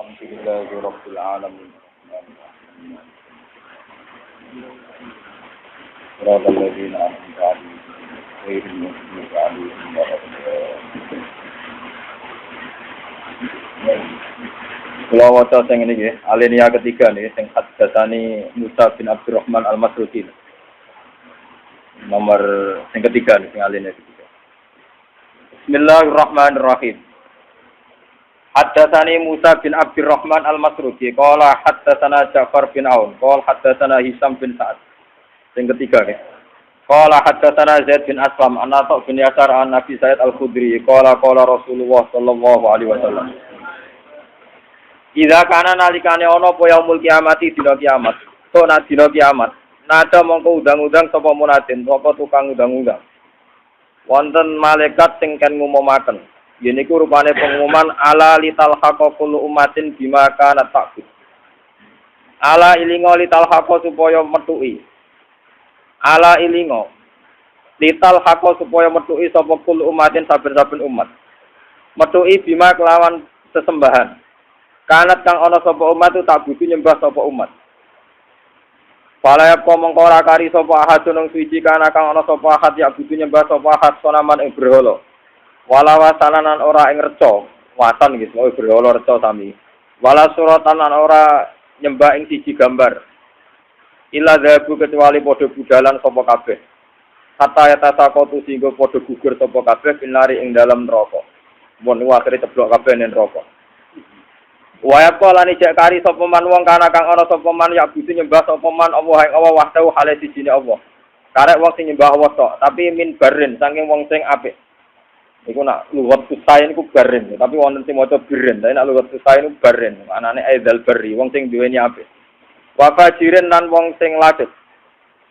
Alhamdulillahi Rabbil Alamin. Surah Al-Ladin Al-Fatihah. Khairul Muslim Alaihi Kalau wajah yang ini, alinea ketiga nih, yang hadasani Musa bin Abdurrahman Al-Masrudi. Nomor yang ketiga nih, yang alinea ketiga. Bismillahirrahmanirrahim. Haddatsani Musa bin Abdurrahman Al-Masrudi, qala haddatsana Ja'far bin Aun, qala haddatsana Hisam bin Sa'ad. Yang ketiga ya. Qala haddatsana Zaid bin Aslam, Anas bin Yasar an Nabi Sa'id Al-Khudri, qala Rasulullah sallallahu alaihi wasallam. Idza kana nalikane ana apa yaumul kiamati dina kiamat. Sok nak dina kiamat, nada mongko undang-undang sapa munadin, sapa tukang undang-undang. Wonten malaikat sing kan ngumumaken. Yen niku rupane pengumuman ala lital haqqul ummatin bima kana ta'bud. Ala ilingo lital haqq supaya metuki. Ala ilingo lital haqq supaya metuki sapa kul ummatin saben-saben umat. Metuki bima kelawan sesembahan. Kanat kang ana sapa umat tu tak butuh nyembah sapa umat. Palaya apa mongko ora kari sapa ahadun nang suci kana kang ana sapa ahad ya butuh nyembah sapa ahad sonaman ing berhala. Wala wasananan ora ing reca, wasan iki mau berhala reca sami. Wala suratan lan ora nyembah ing siji gambar. Illa dzabu kecuali padha budalan sapa kabeh. Hatta yatasakotu singgo padha gugur sapa kabeh pinari ing dalam neraka. Mun akhire ceblok kabeh ning neraka. Waya kalane cek kari sapa man wong kana kang ana sapa man ya butuh nyembah sapa man Allah ing Allah wahdahu hale sijine Allah. Karek wong sing nyembah Allah tok, tapi min barin saking wong sing apik. Iku nak luwat susain ku barin, tapi wonten sing maca birin, tapi nak luwat susain ku barin. Anane aidal bari, wong sing duweni apik. Wa fajirin lan wong sing lacet.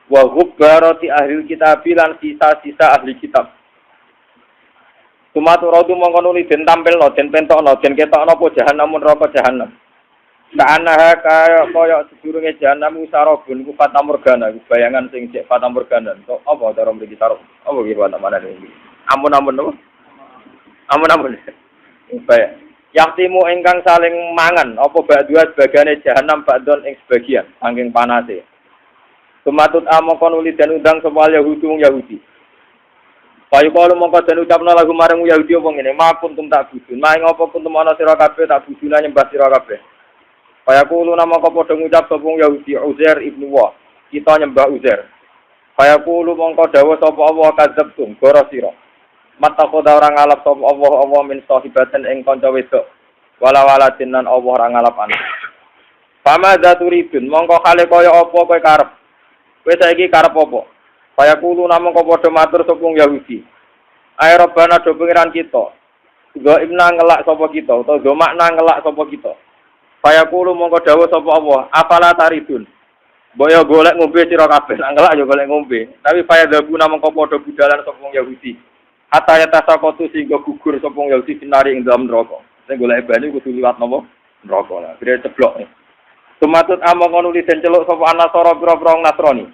Wa hubbarati ahli kitab lan sisa-sisa ahli kitab. Tumatu radu mongko nuli den tampilno, den pentokno, den ketokno apa jahanam neraka jahanam. Kaanaha kaya sedurunge jahanam usarabun ku fatamorgana, bayangan sing cek fatamorgana. Kok apa cara mriki tarung? Apa iki mana iki? Amun-amun. Amun-amun. Baik. Yaktimu ingkang saling mangan apa ba'dua sebagane jahanam ba'don ing sebagian saking panase. Tumatut amangka nuli den undang sapa Yahudi. Payu kalau mongko den ucapna lagu marang Yahudi apa ngene, "Mapun tum tak budun, maing apa kuntum ana sira kabeh tak buduna nyembah sira kabeh." Kaya kulo namaka padha ngucap sapa Yahudi Uzair ibnu Wa, kita nyembah Uzair. Kaya kulo mongko dawuh sapa Allah kadzabtum, goro sira. Mata koda orang ngalap sapa Allah min sahibatan ing kanca wedok. Wala-walatin lan Allah ora ngalap anak. Fama dzaturidun, mongko kale kaya apa kowe karep. Kowe saiki karep apa? Kaya kulo namung padha matur sapa Yahudi. Ae Rabbana do pengiran kita. Go imna ngelak sapa kita utawa go makna ngelak sapa kita. Kaya kulo mongko dawuh sapa Allah, afala taridun. Mbok yo golek ngombe sira kabeh, nek ngelak yo golek ngombe. Tapi kaya dabu namung padha budalan sapa Yahudi. Hatta yatasakotu sehingga gugur sapa Yahudi pinari ing dalam neraka. Sing golek banyu kudu liwat napa? Neraka lah. Kira ceblok. Tumatut amang nulis den celuk sapa Nasara pira-pira Nasrani.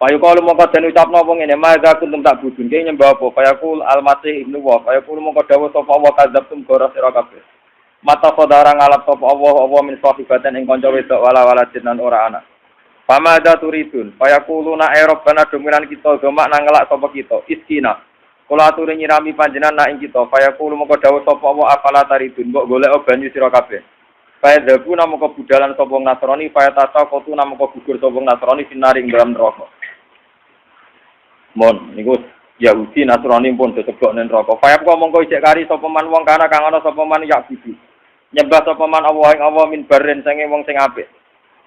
Payu kalau mongko den ucapno apa ngene, "Maza kuntum tak budun ke nyembah apa?" Fayaqul al-Masih ibnu Wa. Fayaqul mongko dawuh sapa wa kadzabtum gora sira kabeh. Mata saudara ngalap sapa Allah min sahibatan ing kanca wedok wala jinan ora anak. Pamada turidun. Fayaquluna Rabbana dumiran kita gemak nang ngelak sapa kita. Iskina. Kula aturi nyirami panjenengan nak ing kita. Fayaqulu mongko dawuh sapa wa afala taridun. Mbok golek banyu sira kabeh. Fayadhabu namung kebudalan sapa Nasrani, fayatasa kotu namung gugur sapa Nasrani sinaring dalam neraka. Mon niku Yahudi Nasrani pun diceblok ning neraka. Fayap kok mongko ijek kari sapa man wong kana kang ana sapa man ya budi. Nyembah sapa man Allah ing Allah min barin sange wong sing apik.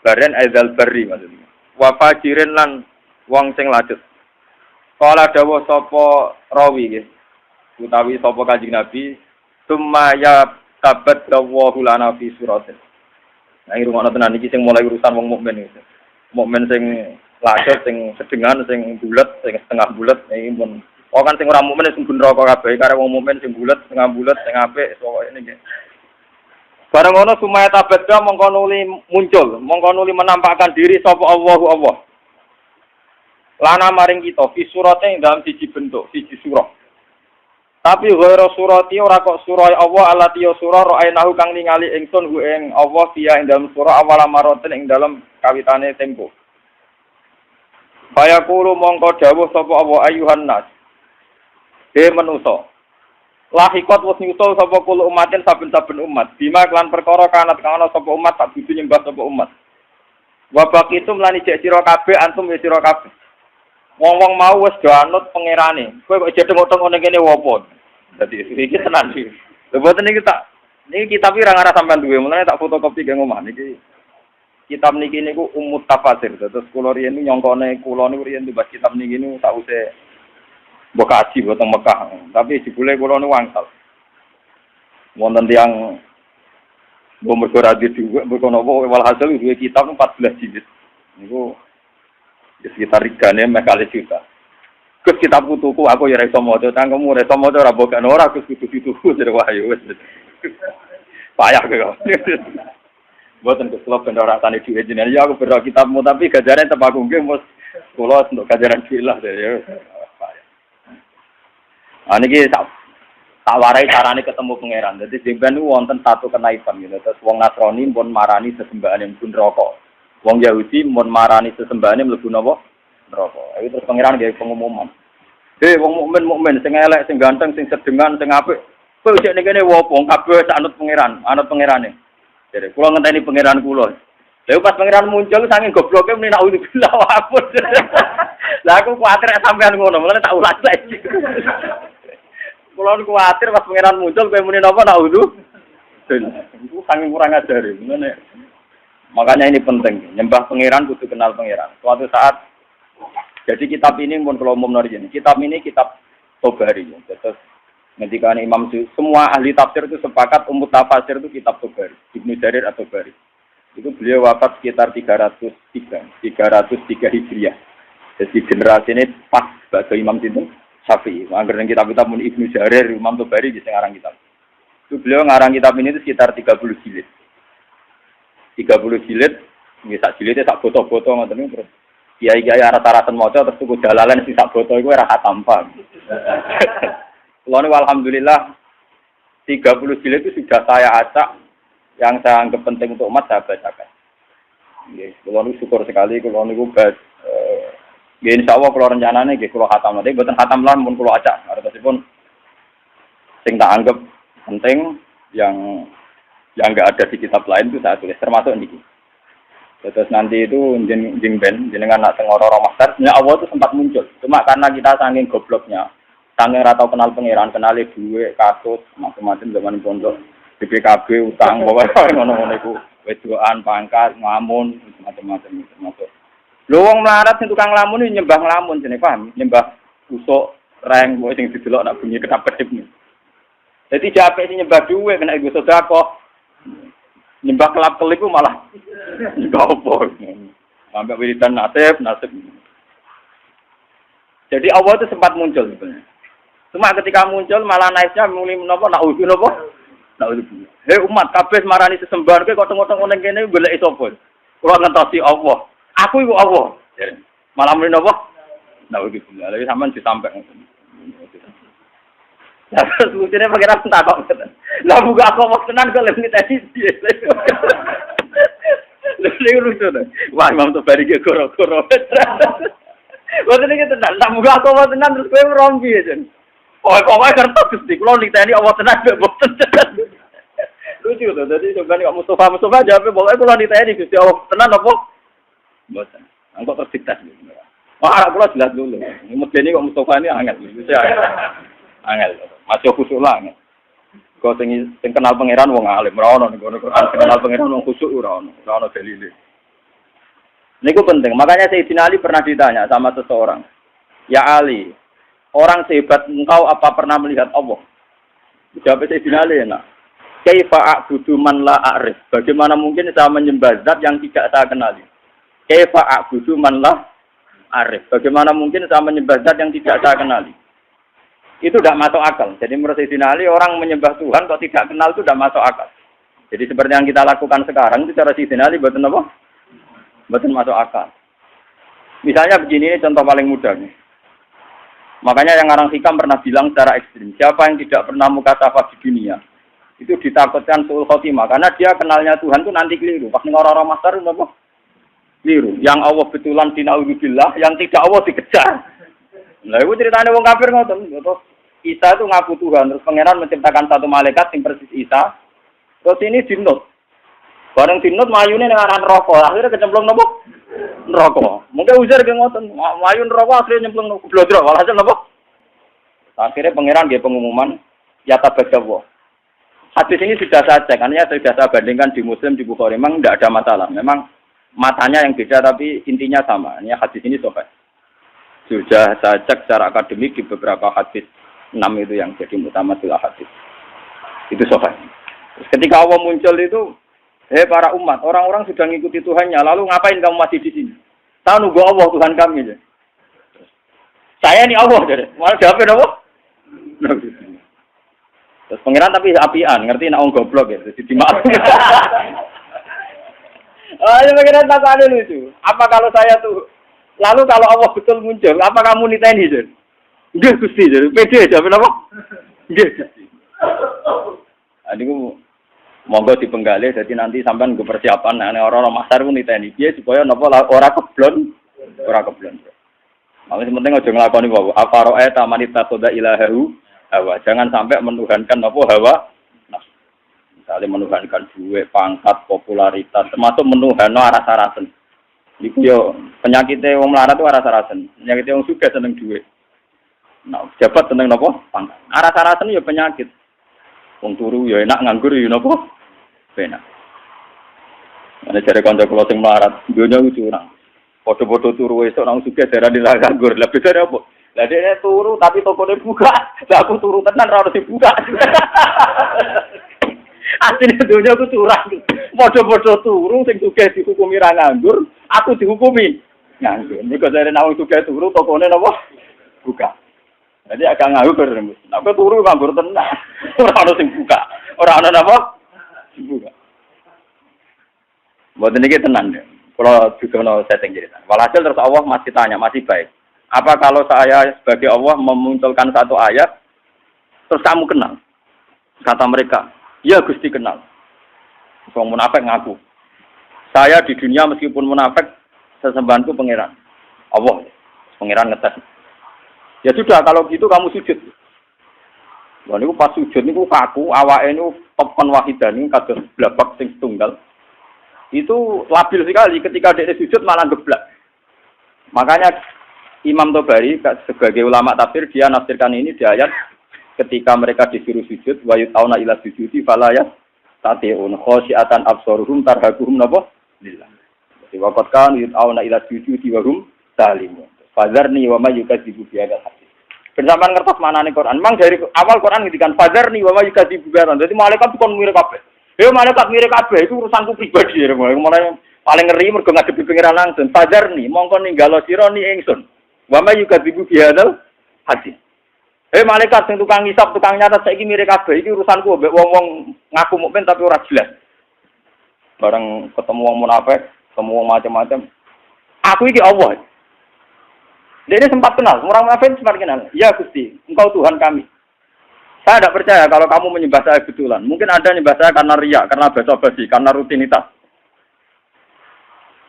Barin aidal bari maksudnya. Wa fajirin lan wong sing lajut. Kala dawuh sapa rawi nggih. Utawi sapa Kanjeng Nabi, "Sumaya tabat dawahu lana fi suratin." Nah, irungono tenan iki sing mulai urusan wong mukmin iki. Mukmin sing lajut, sing sedengan, sing bulet, sing setengah bulet, iki pun. Kan sing ora mukmin sing ben neraka kabeh, kare wong mukmin sing bulet, setengah bulet, sing apik, pokoke niki. Bareng ngono sumaya tabadda mongko nuli muncul, mongko nuli menampakkan diri sapa Allah. Lana maring kita fi surate ing dalam siji bentuk, siji surah. Tapi ghairu surati ora kok surah Allah allati ya surah ra'ainahu kang ningali ingsun hu ing Allah fiya ing dalem surah awal maroten ing dalem kawitane tempo. Bayaqulu mongko dawuh sapa Allah ayuhan nas. Manusa. Lahikot wis nyusul sapa kula umatin saben-saben umat. Bima kelan perkara kanat kang ana sapa umat tak kudu nyembah sapa umat. Wa baqitum lan ijek sira kabeh antum ya sira kabeh. Wong-wong mau wis do anut pangerane. Kowe kok jedeng-jedeng ngene kene wopo? Dadi iki tenan iki. Lha boten niki kitab iki ora ngarah sampean duwe, mulane tak fotokopi ge ngomah niki. Kitab niki niku Ummut Tafasir. Terus kula riyen nyongkone kula niku riyen dibahas kitab niki niku sause mbok kaji wonten Mekah. Tapi jebule kula niku wangsal. Wonten tiyang mbok mergo ra duwe mbok napa walhasil duwe kitab 14 jilid. Niku sekitar regane mekale juta. Kus kitabku tuku aku ya iso maca, cangkemmu ora iso maca ora bokane ora kus kudu dituku jare wae wis. Payah kok. Mboten keslop ben ora tani dhuwit jenengan ya aku bero kitabmu tapi gajare tep aku nggih mos kula untuk gajaran filah ya. Niki tak warai carane ketemu pangeran. Dadi jemben niku wonten satu kenaipan gitu. Terus wong Nasrani pun marani sesembahane mlebu neraka. Wong Yahudi pun marani sesembahane mlebu napa? Neraka. Iki terus pangeran nggih pengumuman. Wong mukmin sing elek, sing ganteng, sing sedengan, sing apik. Kowe cek ning kene wopo kabeh anut pangeran, anut pangerane. Jadi kula ngenteni pangeran kula. Lha pas pangeran muncul saking gobloke muni nak ulah wapun. Lah aku kuwatir sampean ngono, mulane tak ulas lagi. Kula kuwatir pas pangeran muncul kowe muni napa nak ulah. Iku saking kurang ajar ngene. Makanya ini penting, nyembah pangeran kudu kenal pangeran. Suatu saat jadi kitab ini pun kalau umum norjen. Kitab ini kitab Tobari. Terus ketika Imam semua ahli tafsir itu sepakat Ummut Tafasir itu kitab Tobari. Ibnu Jarir atau Tobari. Itu beliau wafat sekitar 303 Hijriah. Jadi generasi ini pas bagi Imam Sinten Syafi'i. Angger kitab-kitab Ibnu Jarir, Imam Tobari bisa ngarang kitab. Itu beliau ngarang kitab ini itu sekitar 30 jilid. 30 jilid, sak jilidnya sak foto-foto ngoten terus. Kiai-kiai rata-rata maca terus tuku dalalan sing sak foto iku ora khatam paham. Kulo alhamdulillah 30 jilid itu sudah saya acak yang saya anggap penting untuk umat saya bacakan. Nggih, kulo syukur sekali kulo niku nggih insyaallah kulo rencanane nggih kulo khatam nanti mboten khatam lan mun kulo acak. Artosipun sing tak anggap penting yang enggak ada di kitab lain itu saya tulis termasuk niki. Terus nanti itu jenengan nak tengoro Ramadan, ya Allah itu sempat muncul. Cuma karena kita saking gobloknya, saking ratau kenal pangeran, kenal duwe, kasus, macam-macam zaman pondok, BPKB, utang, pokoknya ngono-ngono itu, wedoan, pangkat, ngamun, macam-macam termasuk. Lho wong melarat sing tukang lamun iki nyembah nglamun jenenge paham, nyembah usuk, reng, kok sing didelok nak bunyi kedap-kedip. Dadi jape sing nyembah duwe kena iku sedekah. Nyembah kelap-kelip itu malah nyembah apa? Sampai wiridan nasib. Jadi Allah itu sempat muncul sebenarnya. Cuma ketika muncul malah naiknya mulai menapa nak uji napa? Nak uji. Hei umat kabeh marani sesembahan kowe kok tengok-tengok ning kene golek sapa? Kula ngentosi Allah. Aku iku Allah. Malah mulai napa? Nak uji. Lha sampean disampaikan. Ya, lucunya pengiran takok. Lah buka aku mau tenan kok lebih tadi dia. Lu lucu deh. Wah, Imam Tobari ge goro-goro. Boten iki tenan. Lah buka aku mau tenan terus kowe rompi aja. Pokoke kertas Gusti, kula niteni Allah tenan kok boten. Lucu to. Dadi sampeyan kok Mustafa jawab pokoke kula niteni Gusti Allah tenan apa? Boten. Engko tersiktas. Wah, kula jelas dulu. Medeni kok Mustafa ini angel. Angel. Masih khusuk lah. Kau sing kenal pangeran wong alim, ora ono ning Quran kenal pangeran wong khusuk ora ono dalile. Niku penting. Makanya Sayyidina Ali pernah ditanya sama seseorang, "Ya Ali, orang sehebat engkau apa pernah melihat Allah?" Jawab Sayyidina Ali enak. "Kaifa a'budu man la a'rif?" Bagaimana mungkin saya menyembah zat yang tidak saya kenali? Kaifa a'budu man la a'rif? Bagaimana mungkin saya menyembah zat yang tidak saya kenali? Itu tidak masuk akal. Jadi menurut Sayyidina Ali, orang menyembah Tuhan kok tidak kenal itu tidak masuk akal. Jadi seperti yang kita lakukan sekarang itu cara Sayyidina Ali betul apa? Betul masuk akal. Misalnya begini, ini contoh paling mudah nih. Makanya yang ngarang hikam pernah bilang secara ekstrim, siapa yang tidak pernah mukasyafah di dunia, itu ditakutkan suul khotimah. Karena dia kenalnya Tuhan itu nanti keliru. Pas orang-orang masar itu apa? Keliru. Yang Allah betulan dina'udzubillah, yang tidak Allah dikejar. Nah itu ceritanya wong kafir ngoten. Terus Isa itu ngaku Tuhan, terus pangeran menciptakan satu malaikat yang persis Isa. Terus ini dinut. Bareng dinut mayune ning aran neraka, akhirnya kecemplung nopo? Neraka. Mungkin ujar ge ngoten, mayu neraka akhirnya nyemplung blodrok, walhasil nopo? Akhirnya pangeran nggih pengumuman ya tabadawa. Hadis ini sudah saya cek, artinya sudah saya bandingkan di Muslim, di Bukhari, memang tidak ada masalah. Memang matanya yang beda, tapi intinya sama. Ini hadis ini sahih. Sudah saya cek secara akademik di beberapa hadis 6 itu yang jadi mutamatil hadis. Itu sahih. Ketika Allah muncul itu, para umat, orang-orang sudah mengikuti Tuhannya, lalu ngapain kamu masih di sini? Saya nunggu Allah, Tuhan kami. Saya ini Allah, jadi malah jawabin Allah. Terus pangeran tapi apian, ngerti nak goblok ya, jadi dimaaf. Ya pangeran tak ada lucu. Apa kalau saya tuh, lalu kalau Allah betul muncul, apa kamu niteni jadi? Enggak Gusti, jadi pede aja, apa? Enggak. Adiku monggo dipenggali, jadi nanti sampean gue persiapan, orang-orang masar pun niteni dia supaya napa ora keblon. Makanya penting aja nglakoni wae. Apa roe tamanita soda ilahahu hawa. Jangan sampai menuhankan apa hawa. Nah, misalnya menuhankan duit, pangkat, popularitas, termasuk menuhanno rasa-rasen. Iku yo penyakitnya wong melarat itu rasa-rasen. Penyakitnya wong sugih seneng duit. Nah, jabat seneng napa? Pangkat. Rasa-rasen yo penyakit. Wong turu yo enak, nganggur yo napa? Enak. Ana jare kanca kula sing melarat, donya ku curang. Foto-foto turu esuk nang sugih daerah di nganggur. Lah bedane apa? Lah dhekne turu tapi tokone buka. Lah aku turu tenan ora dibuka. Asline donya ku curang. Padha-padha turu sing sugih dihukumi ra nganggur, aku dihukumi nganggur. Nek jare nang sugih turu tokone napa? Buka. Jadi agak nganggur. Nek turu nganggur tenan. Ora ono sing buka. Ora ono napa? Buka. Mboten iki tenan ya. Kalau juga mau setting cerita. Walhasil terus Allah masih tanya, masih baik. Apa kalau saya sebagai Allah memunculkan satu ayat, terus kamu kenal? Kata mereka, ya Gusti kenal. Wong munafik ngaku. Saya di dunia meskipun munafik, sesembahanku pangeran. Allah, pangeran ngetes. Ya sudah, kalau gitu kamu sujud. Wah, niku pas sujud niku kaku, awake niku topon wahidan niku kados blabak sing tunggal. Itu labil sekali ketika dia sujud malah geblak. Makanya Imam Tobari sebagai ulama tafsir dia nafsirkan ini di ayat ketika mereka disuruh sujud wa yutauna ila sujudi fala yastati'un khasyiatan absaruhum tarhaquhum napa lillah. Jadi waqad kan yutauna ila sujudi wa hum salimun. Fadzarni wa may yukadzibu bi hadzal hadis. Bersamaan ngertos maknane Quran. Memang dari awal Quran ngendikan fadzarni wa may yukadzibu bi hadzal. Jadi malaikat kon mirip kabeh. Malaikat mirip kabeh itu urusanku pribadi. Mulai paling ngeri mergo ngadepi pengiran langsung. Fadzarni mongko ninggalo sira ni ingsun. Wa may yukadzibu bi hadzal hadis. Malaikat sing tukang ngisap, tukang nyatet saiki mirip kabeh iki urusanku mbek wong-wong ngaku mukmin tapi ora jelas. Bareng ketemu wong munafik, ketemu wong macam-macam. Aku iki Allah. Dia sempat kenal, orang munafik sempat kenal. Ya Gusti, Engkau Tuhan kami. Saya tidak percaya kalau kamu menyembah saya betulan. Mungkin Anda menyembah saya karena riya, karena basa-basi, karena rutinitas.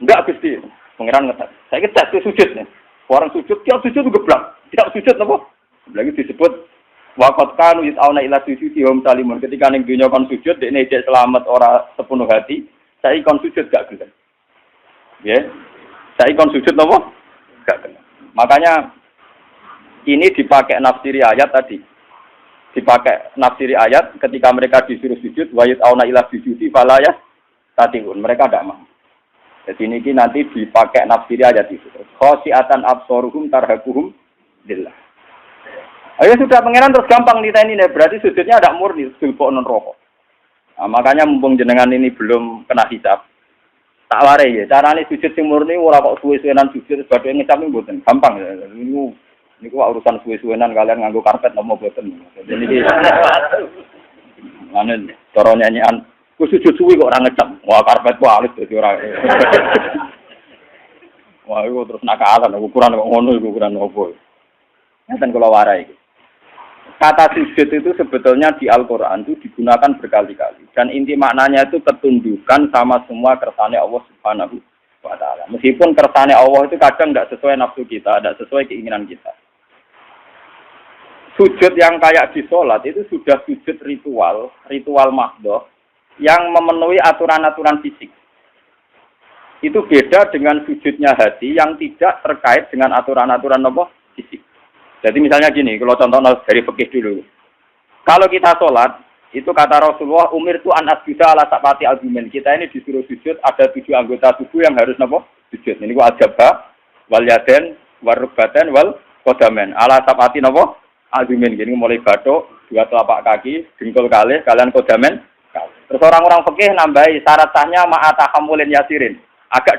Enggak Gusti, pengiran ngetes. Saya ngetes itu sujudnya. Orang sujud, tiap sujud itu geblak. Tiap sujud apa? Lagi disebut waqad kanu yus'auna ila sujudi hum salimun. Ketika ning dunya kon sujud, dekne ijek selamat ora sepenuh hati, saya kon sujud gak gelem. Ya. Saya kon sujud apa? Gak gelem. Makanya ini dipakai nafsiri ayat tadi. Dipakai nafsiri ayat ketika mereka disuruh sujud wa yus'auna ila sujudi fala yastati'un. Mereka tidak mau. Jadi ini nanti dipakai nafsiri ayat itu. Khasyiatan absaruhum tarhaquhum lillah. Ayo sudah pengenan terus gampang ditanya ini, berarti sujudnya ada murni, sulpok non rokok. Nah, makanya mumpung jenengan ini belum kena hisab, tak warai ya. Caranya sujud sing murni, ora kok suwe-suwenan sujud, sebagai ngecap ini buatan, gampang. Ini urusan suwe-suwenan kalian nganggo karpet nopo buatan. Jadi ini, mana cara nyanyian, ku sujud suwe kok orang ngecap, wah karpet ku halus jadi orang. Wah itu terus nakalan, ukuran kok ngono, ukuran nopo. Ngeten kula warai. Kata sujud itu sebetulnya di Al-Quran itu digunakan berkali-kali. Dan inti maknanya itu ketundukan sama semua kersane Allah Subhanahu wa Ta'ala. Meskipun kersane Allah itu kadang tidak sesuai nafsu kita, tidak sesuai keinginan kita. Sujud yang kayak di sholat itu sudah sujud ritual mahdoh yang memenuhi aturan-aturan fisik. Itu beda dengan sujudnya hati yang tidak terkait dengan aturan-aturan fisik. Jadi misalnya gini, kalau contoh dari fikih dulu. Kalau kita sholat, itu kata Rasulullah, umir tu an asjuda ala sabati argumen. Kita ini disuruh sujud, ada 7 anggota tubuh yang harus sujud. Ini gua ajabah, wal yaden, wal rukbaten, wal kodamen. Ala sabati argumen. Jadi mulai batuk, 2 telapak kaki, dengkul kalih, kalian kodamen. Terus orang-orang fikih nambahi syarat sahnya ma'atahamulin yasirin. Agak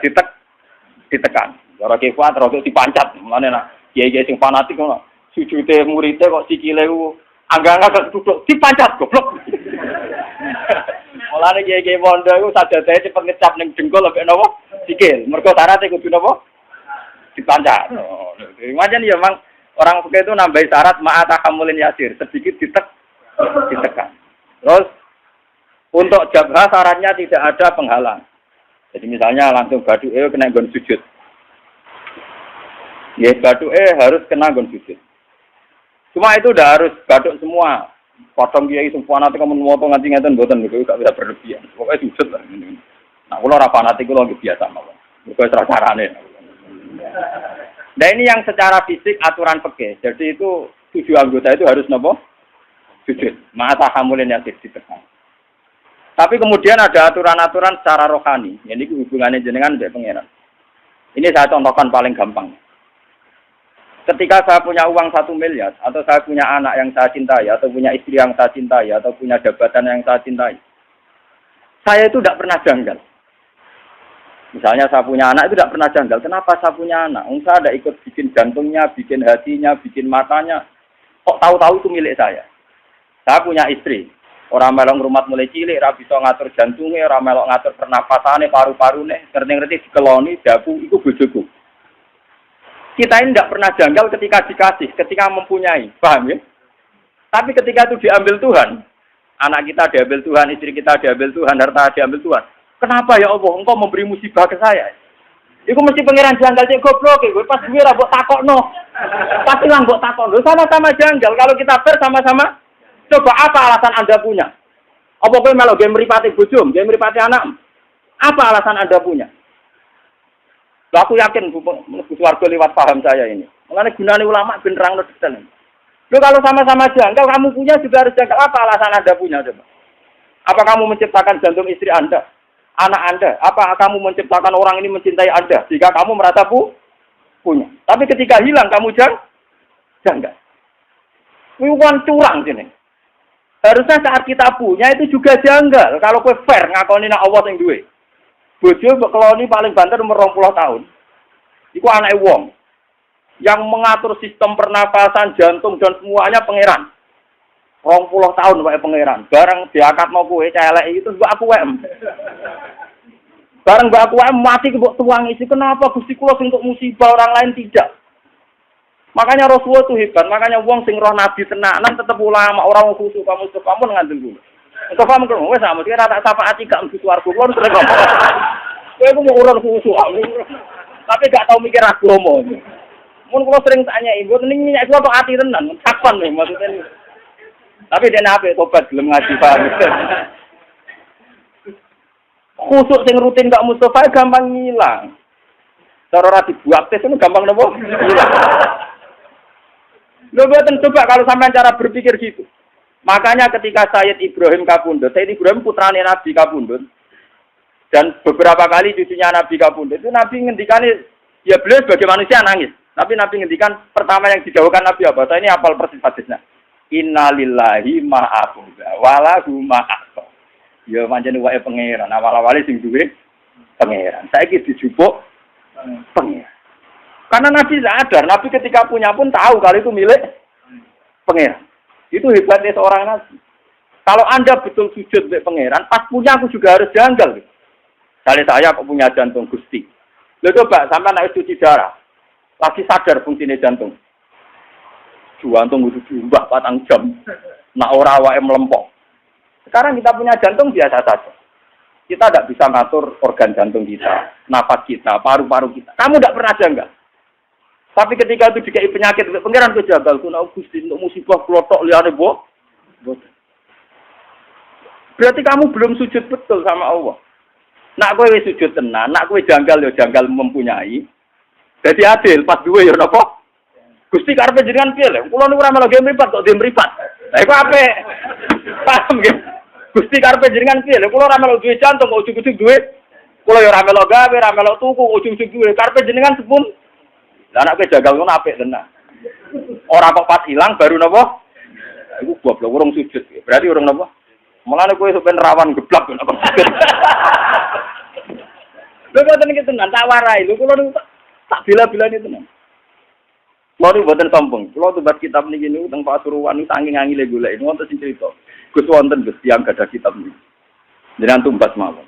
ditekan. Orang kifat, rotok dipancat. Mulanya nak, kiai-kiai sing fanatik ngono. Sujude muridé kok sikile ku angga-angga duduk dipancat goblok. Mulane kiai-kiai pondok iku sajadahe cepet ngecap ning dengkul lek napa sikil. Mergo syaraté kudu napa? Dipancat. Macam ya memang orang fikih itu nambahi syarat ma'atahamulin yasir, sedikit ditekan. Terus untuk jabha syaratnya tidak ada penghalang. Jadi misalnya langsung baduke kena nggon sujud. Ya baduke harus kena nggon sujud. Cuma itu udah harus baduk semua. Potong kiai semua nanti kamu motong nganti ngeten mboten niku gak bisa berlebihan. Pokoknya sujud lah. Nah, kula ora fanatik kula nggih biasa mawon. Mergo carane. Nah, ini yang secara fisik aturan fikih. Jadi itu 7 anggota itu harus napa? Sujud. Ma'ata hamulin yasir ditekan. Tapi kemudian ada aturan-aturan secara rohani. Ini hubungannya jenengan mbek pangeran. Ini saya contohkan paling gampang. Ketika saya punya uang 1 miliar, atau saya punya anak yang saya cintai, atau punya istri yang saya cintai, atau punya jabatan yang saya cintai, saya itu tidak pernah janggal. Misalnya saya punya anak itu tidak pernah janggal. Kenapa saya punya anak? Saya ada ikut bikin jantungnya, bikin hatinya, bikin matanya. Kok tahu-tahu itu milik saya? Saya punya istri. Orang melok rumah mulai cilik, ora bisa ngatur jantungnya, orang melok ngatur pernapasannya, paru-parune, ngerti-ngerti dikeloni, dabu, itu bojoku. Kita ini tidak pernah janggal ketika dikasih, ketika mempunyai. Paham ya? Tapi ketika itu diambil Tuhan, anak kita diambil Tuhan, istri kita diambil Tuhan, harta diambil Tuhan. Kenapa ya Allah, engkau memberi musibah ke saya? Iku mesti pangeran janggal, cek goblok, gue pas gue rabok takokno. Pasti lah mbok takokno, sama-sama janggal. Kalau kita bersama-sama, coba apa alasan Anda punya? Apa kowe melok game mripate bojo, game mripate anak? Apa alasan Anda punya? Aku yakin warga lewat paham saya ini. Mengenai gunanya ulama ben nerangno detail. Lo kalau sama-sama janggal, kamu punya juga harus janggal. Apa alasan Anda punya coba? Apa kamu menciptakan jantung istri Anda, anak Anda? Apa kamu menciptakan orang ini mencintai Anda jika kamu merasa punya? Tapi ketika hilang kamu janggal. Wiwan curang sini. Harusnya saat kita punya itu juga janggal. Kalau kowe fair ngakoni nek Allah sing duwe. Bojo keloni paling banter umur 20 tahun. Iku anake wong. Yang mengatur sistem pernapasan, jantung dan semuanya pangeran. 20 tahun wae pangeran. Bareng diakatno kowe celek itu mbak aku wae. Bareng mbak aku wae mati kok tuang isi. Kenapa Gusti kula sing untuk musibah orang lain tidak? Makanya Rasulullah itu hebat. Makanya wong sing roh nabi tenanan tetep ulama, orang khusus kamu ngandel dulu. Engko kamu kok wis sama dia tak syafaat gak mesti swarga kulo terus kok. Kowe ku mau urun khusus. Tapi gak tau mikir agama. Mun kula sering tanya ibu ning minyak kula kok ati tenan, kapan nih maksudnya. Tapi dene ape tobat gelem ngaji paham. Khusuk sing rutin gak Mustafa gampang ngilang. Cara ora dibuat tes itu gampang nopo? Hilang. Lho boten coba kalau sampean cara berpikir gitu. Makanya ketika Sayyid Ibrahim Kabundut, Sayyid Ibrahim putrane Nabi Kabundut, dan beberapa kali cucunya Nabi Kabundut, itu Nabi ngendikane, ya beliau sebagai manusia nangis. Tapi Nabi ngendikan pertama yang dijauhkan Nabi apa? Saya ini hafal persis hadisnya. Innalillahi ma'abuda, walahu ma'akto. Ya manjane wae pangeran, awal-awale sing duwe pangeran. Saiki dijupuk pangeran. Karena Nabi sadar, Nabi ketika punya pun tahu kalau itu milik pangeran. Itu hebatnya seorang Nabi. Kalau Anda betul sujud untuk pangeran, pas punya aku juga harus janggal. Misalnya saya kok punya jantung Gusti. Lalu coba sampai naik cuci darah. Lagi sadar fungsinya jantung. Jantung kudu diumbah 4 jam. Nak ora awake melempok. Sekarang kita punya jantung biasa saja. Kita tidak bisa ngatur organ jantung kita, nafas kita, paru-paru kita. Kamu tidak pernah janggal. Tapi ketika itu dikai penyakit, pengiran ke jagal, kuna Gusti untuk musibah kelotok liane boh. Berarti kamu belum sujud betul sama Allah. Nak kowe wis sujud tenan, nak kowe janggal ya janggal mempunyai. Jadi adil, pas duwe ya napa? Gusti karepe jenengan piye lho? Kula niku ora melu game mripat kok game mripat. Lah iku apik. Paham nggih? Gusti karepe jenengan piye lho? Kula ora melu duwe jantung kok ujug-ujug duwe. Kula ya ora melu gawe, ora melu tuku, ujug-ujug duwe. Karepe jenengan sepun. Lah nek kowe jagal ngono apik tenan. Ora kok pas ilang baru napa? Iku goblok urung sujud. Berarti urung napa? Mulane kowe sampeyan rawan geblak kok sujud. Lho kok tenan tenan tak warai. Lho kula niku tak bila-bilane tenan. Mau buatan sombong, kalau tubat kitab ini gini, tentang Pasuruan ini saking angin golek ini, wonten sing cerita. Gus wonten Gus tiang gada kitab ini, jangan tumbas mawon.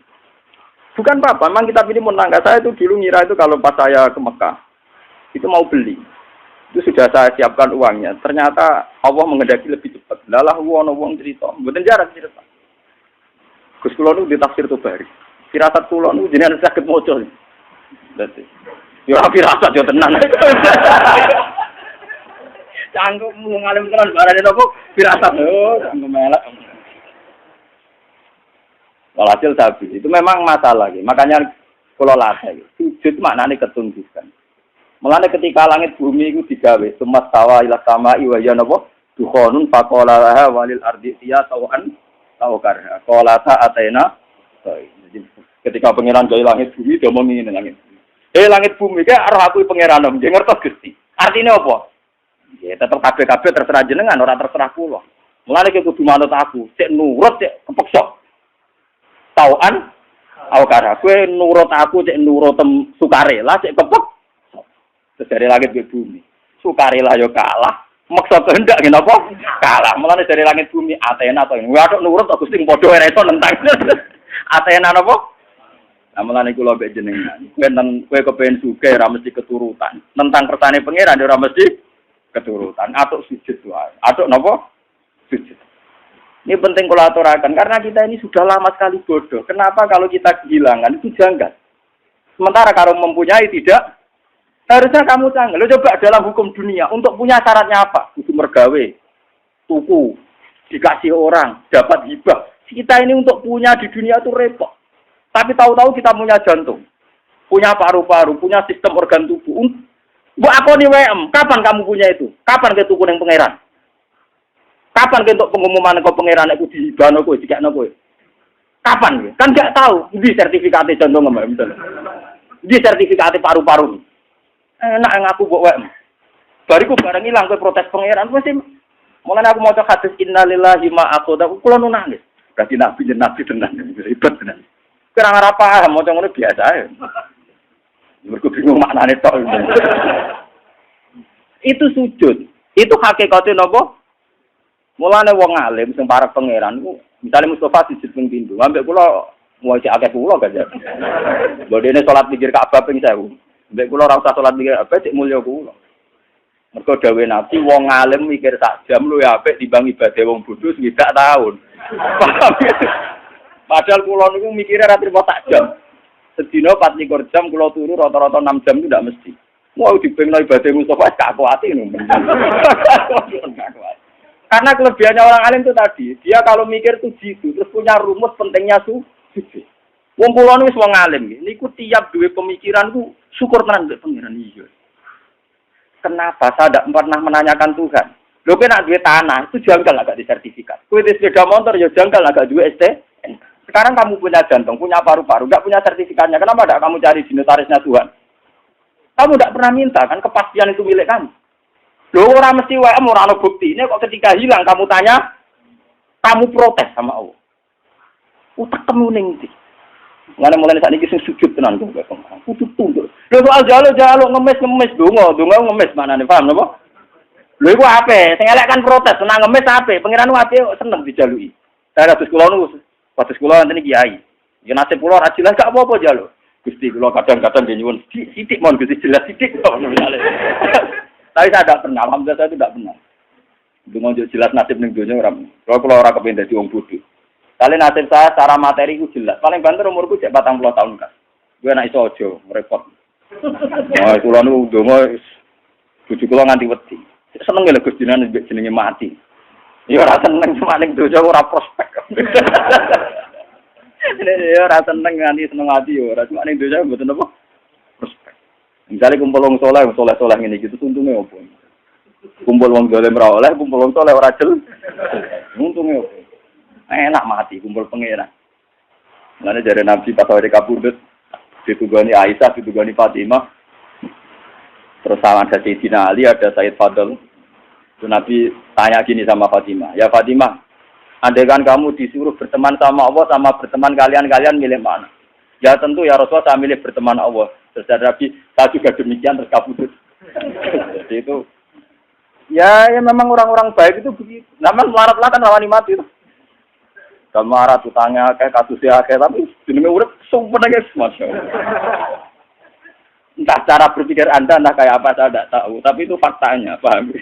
Bukan apa-apa, memang kitab ini menangga saya itu dulu ngira itu kalau pas saya ke Mekah, itu mau beli, itu sudah saya siapkan uangnya. Ternyata Allah mengendaki lebih cepat. Lalah uang cerita, buatan jarak cerita. Gus kulon itu ditafsir Tobari, firasat kulon itu jenengan sakit moco. Berarti, ya firasat yo tenan. Canggung ngalim tenan barane nopo firasat. Oh, canggung melek. Walhasil sabi, itu memang masalah gitu. Makanya kula latih. Sujud maknane ketundukan. Mulane ketika langit bumi itu digawe, sumat tawa ila sama'i wa ya napa? Dukhonun faqala laha walil ardi ya tawan tawakar. Qala ta'atena. Jadi ketika pangeran gawe langit bumi dia ngomong ngene langit. Langit bumi ki arep aku pangeran nggih ngertos Gusti. Artine apa? Ya tetep kabeh-kabeh terserah jenengan, ora terserah kula. Mulane ki kudu manut aku, cek nurut cek kepeksa. Tauan awakara kowe nurut aku cek nurut sukarela cek kepek. Terus dari langit ke bumi. Sukarela yo kalah, maksa kehendak ngene apa? Kalah. Mulane dari langit bumi Athena to. Waduh nurut kok Gusti padha ora iso nentang. Athena napa? Nah mulane kula mbek jenengan. Kowe kepengin sugih ora mesti keturutan. Nentang kersane pangeran ora mesti keturutan, atuk sujud wae. Atuk napa? Sujud. Ini penting kula aturaken karena kita ini sudah lama sekali bodoh. Kenapa kalau kita kehilangan itu janggal? Sementara kalau mempunyai tidak, harusnya kamu canggih. Lo coba dalam hukum dunia untuk punya syaratnya apa? Kudu mergawe, tuku, dikasih orang, dapat hibah. Kita ini untuk punya di dunia itu repot. Tapi tahu-tahu kita punya jantung, punya paru-paru, punya sistem organ tubuh. Mbok akoni WM, kapan kamu punya itu? Kapan ke tuku ning pangeran? Kapan ke untuk pengumuman ke pangeran iku dihibahno kowe, dikekno kowe? Kapan ya? Kan gak tahu. Di sertifikate jantung mbak misalnya. Di sertifikate paru-paru. Enak ngaku mbok WM. Bariku bareng ilang kowe protes pangeran wis mulane aku maca hadis innalillahi ma aqada kula nu nangis. Berarti nabi tenan ribet tenan. Kurang ora paham maca ngono biasa ae. Mergo bingung maknane tok. Itu sujud. Itu hakikate napa? Mulane wong alim sing para pangeran ku, misale Mustofa sujud ping pindho, ambek kula mau cek akeh kula gak. Bodene salat mikir Ka'bah ping 1000. Ambek kula ora usah salat mikir apa cek mulya kula. Mergo dawuhe Nabi wong alim mikir sak jam luwih apik timbang ibadah wong bodho swidak taun. Padahal kula niku mikire ra trimo sak jam. Sedina 24 jam kula turu rata-rata 6 jam itu ndak mesti. Mau dibengno ibadah Mustofa gak kuat ini. Karena kelebihannya orang alim itu tadi, dia kalau mikir tuh jitu, terus punya rumus pentingnya sujud. Wong kula wis wong alim, niku tiap duwe pemikiran ku syukur tenan mbek pangeran iya. Kenapa saya tidak pernah menanyakan Tuhan? Lho kowe nek duwe tanah itu janggal agak disertifikat. Kowe di sepeda motor ya janggal agak duwe STNK. Sekarang kamu punya jantung, punya paru-paru, enggak punya sertifikatnya. Kenapa enggak kamu cari di notarisnya Tuhan? Kamu enggak pernah minta kan kepastian itu milik kamu. Loh orang mesti WM orang ada bukti. Ini kok ketika hilang kamu tanya, kamu protes sama Allah. Utak kamu ning ndi? Ngene mulane sakniki sing sujud tenan kok pengen. Kudu tunduk. Lho soal jalo ngemis donga ngemis manane paham napa? Lho iku ape? Sing elek kan protes, senang ngemis ape? Pangeran ape seneng dijaluki. Saya kados kula niku, kados kula enten kiai. Ya nasib kula ra jelas gak apa-apa jaluk. Gusti kula kadang-kadang nyuwun sithik mon Gusti jelas sithik kok misale. Tapi saya tidak pernah, alhamdulillah saya tidak pernah. Ndonga yo jelas nasib ning donya ora. Kalau ora kepengin dadi wong bodho. Kali nasib saya secara materi ku jelas. Paling banter umurku cek 40 tahun kan. Gue nek iso aja repot. Wah, kula nu ndonga bojo kula nganti wedi. Seneng lho Gus jenengan jenenge mati. Ya ora seneng cuma ning donya ora prospek. Ya ora seneng nganti seneng ati ya ora cuma ning donya mboten apa prospek. Misalnya kumpul wong soleh ngene iki untunge opo? Kumpul wong dolim ora oleh, kumpul wong soleh ora jel. Untunge opo? Enak mati kumpul pangeran. Mulane jare Nabi pas awake kabudut ditugani Aisyah, ditugani Fatimah. Terus ada Sayyidina Ali, ada Sayyid Fadl. Itu Nabi tanya gini sama Fatimah, "Ya Fatimah, andaikan kamu disuruh berteman sama Allah sama berteman kalian milih mana?" "Ya tentu ya Rasulullah saya milih berteman Allah." Terus Nabi, "Saya juga demikian," terus kabudut. Jadi itu ya memang orang-orang baik itu begitu. Namun melarat-melarat kan rawani mati itu. Kalau marah utangnya kayak kasusnya kayak tapi jenenge urip sumpah guys, Masya Allah. Entah cara berpikir Anda entah kayak apa saya tidak tahu, tapi itu faktanya, paham?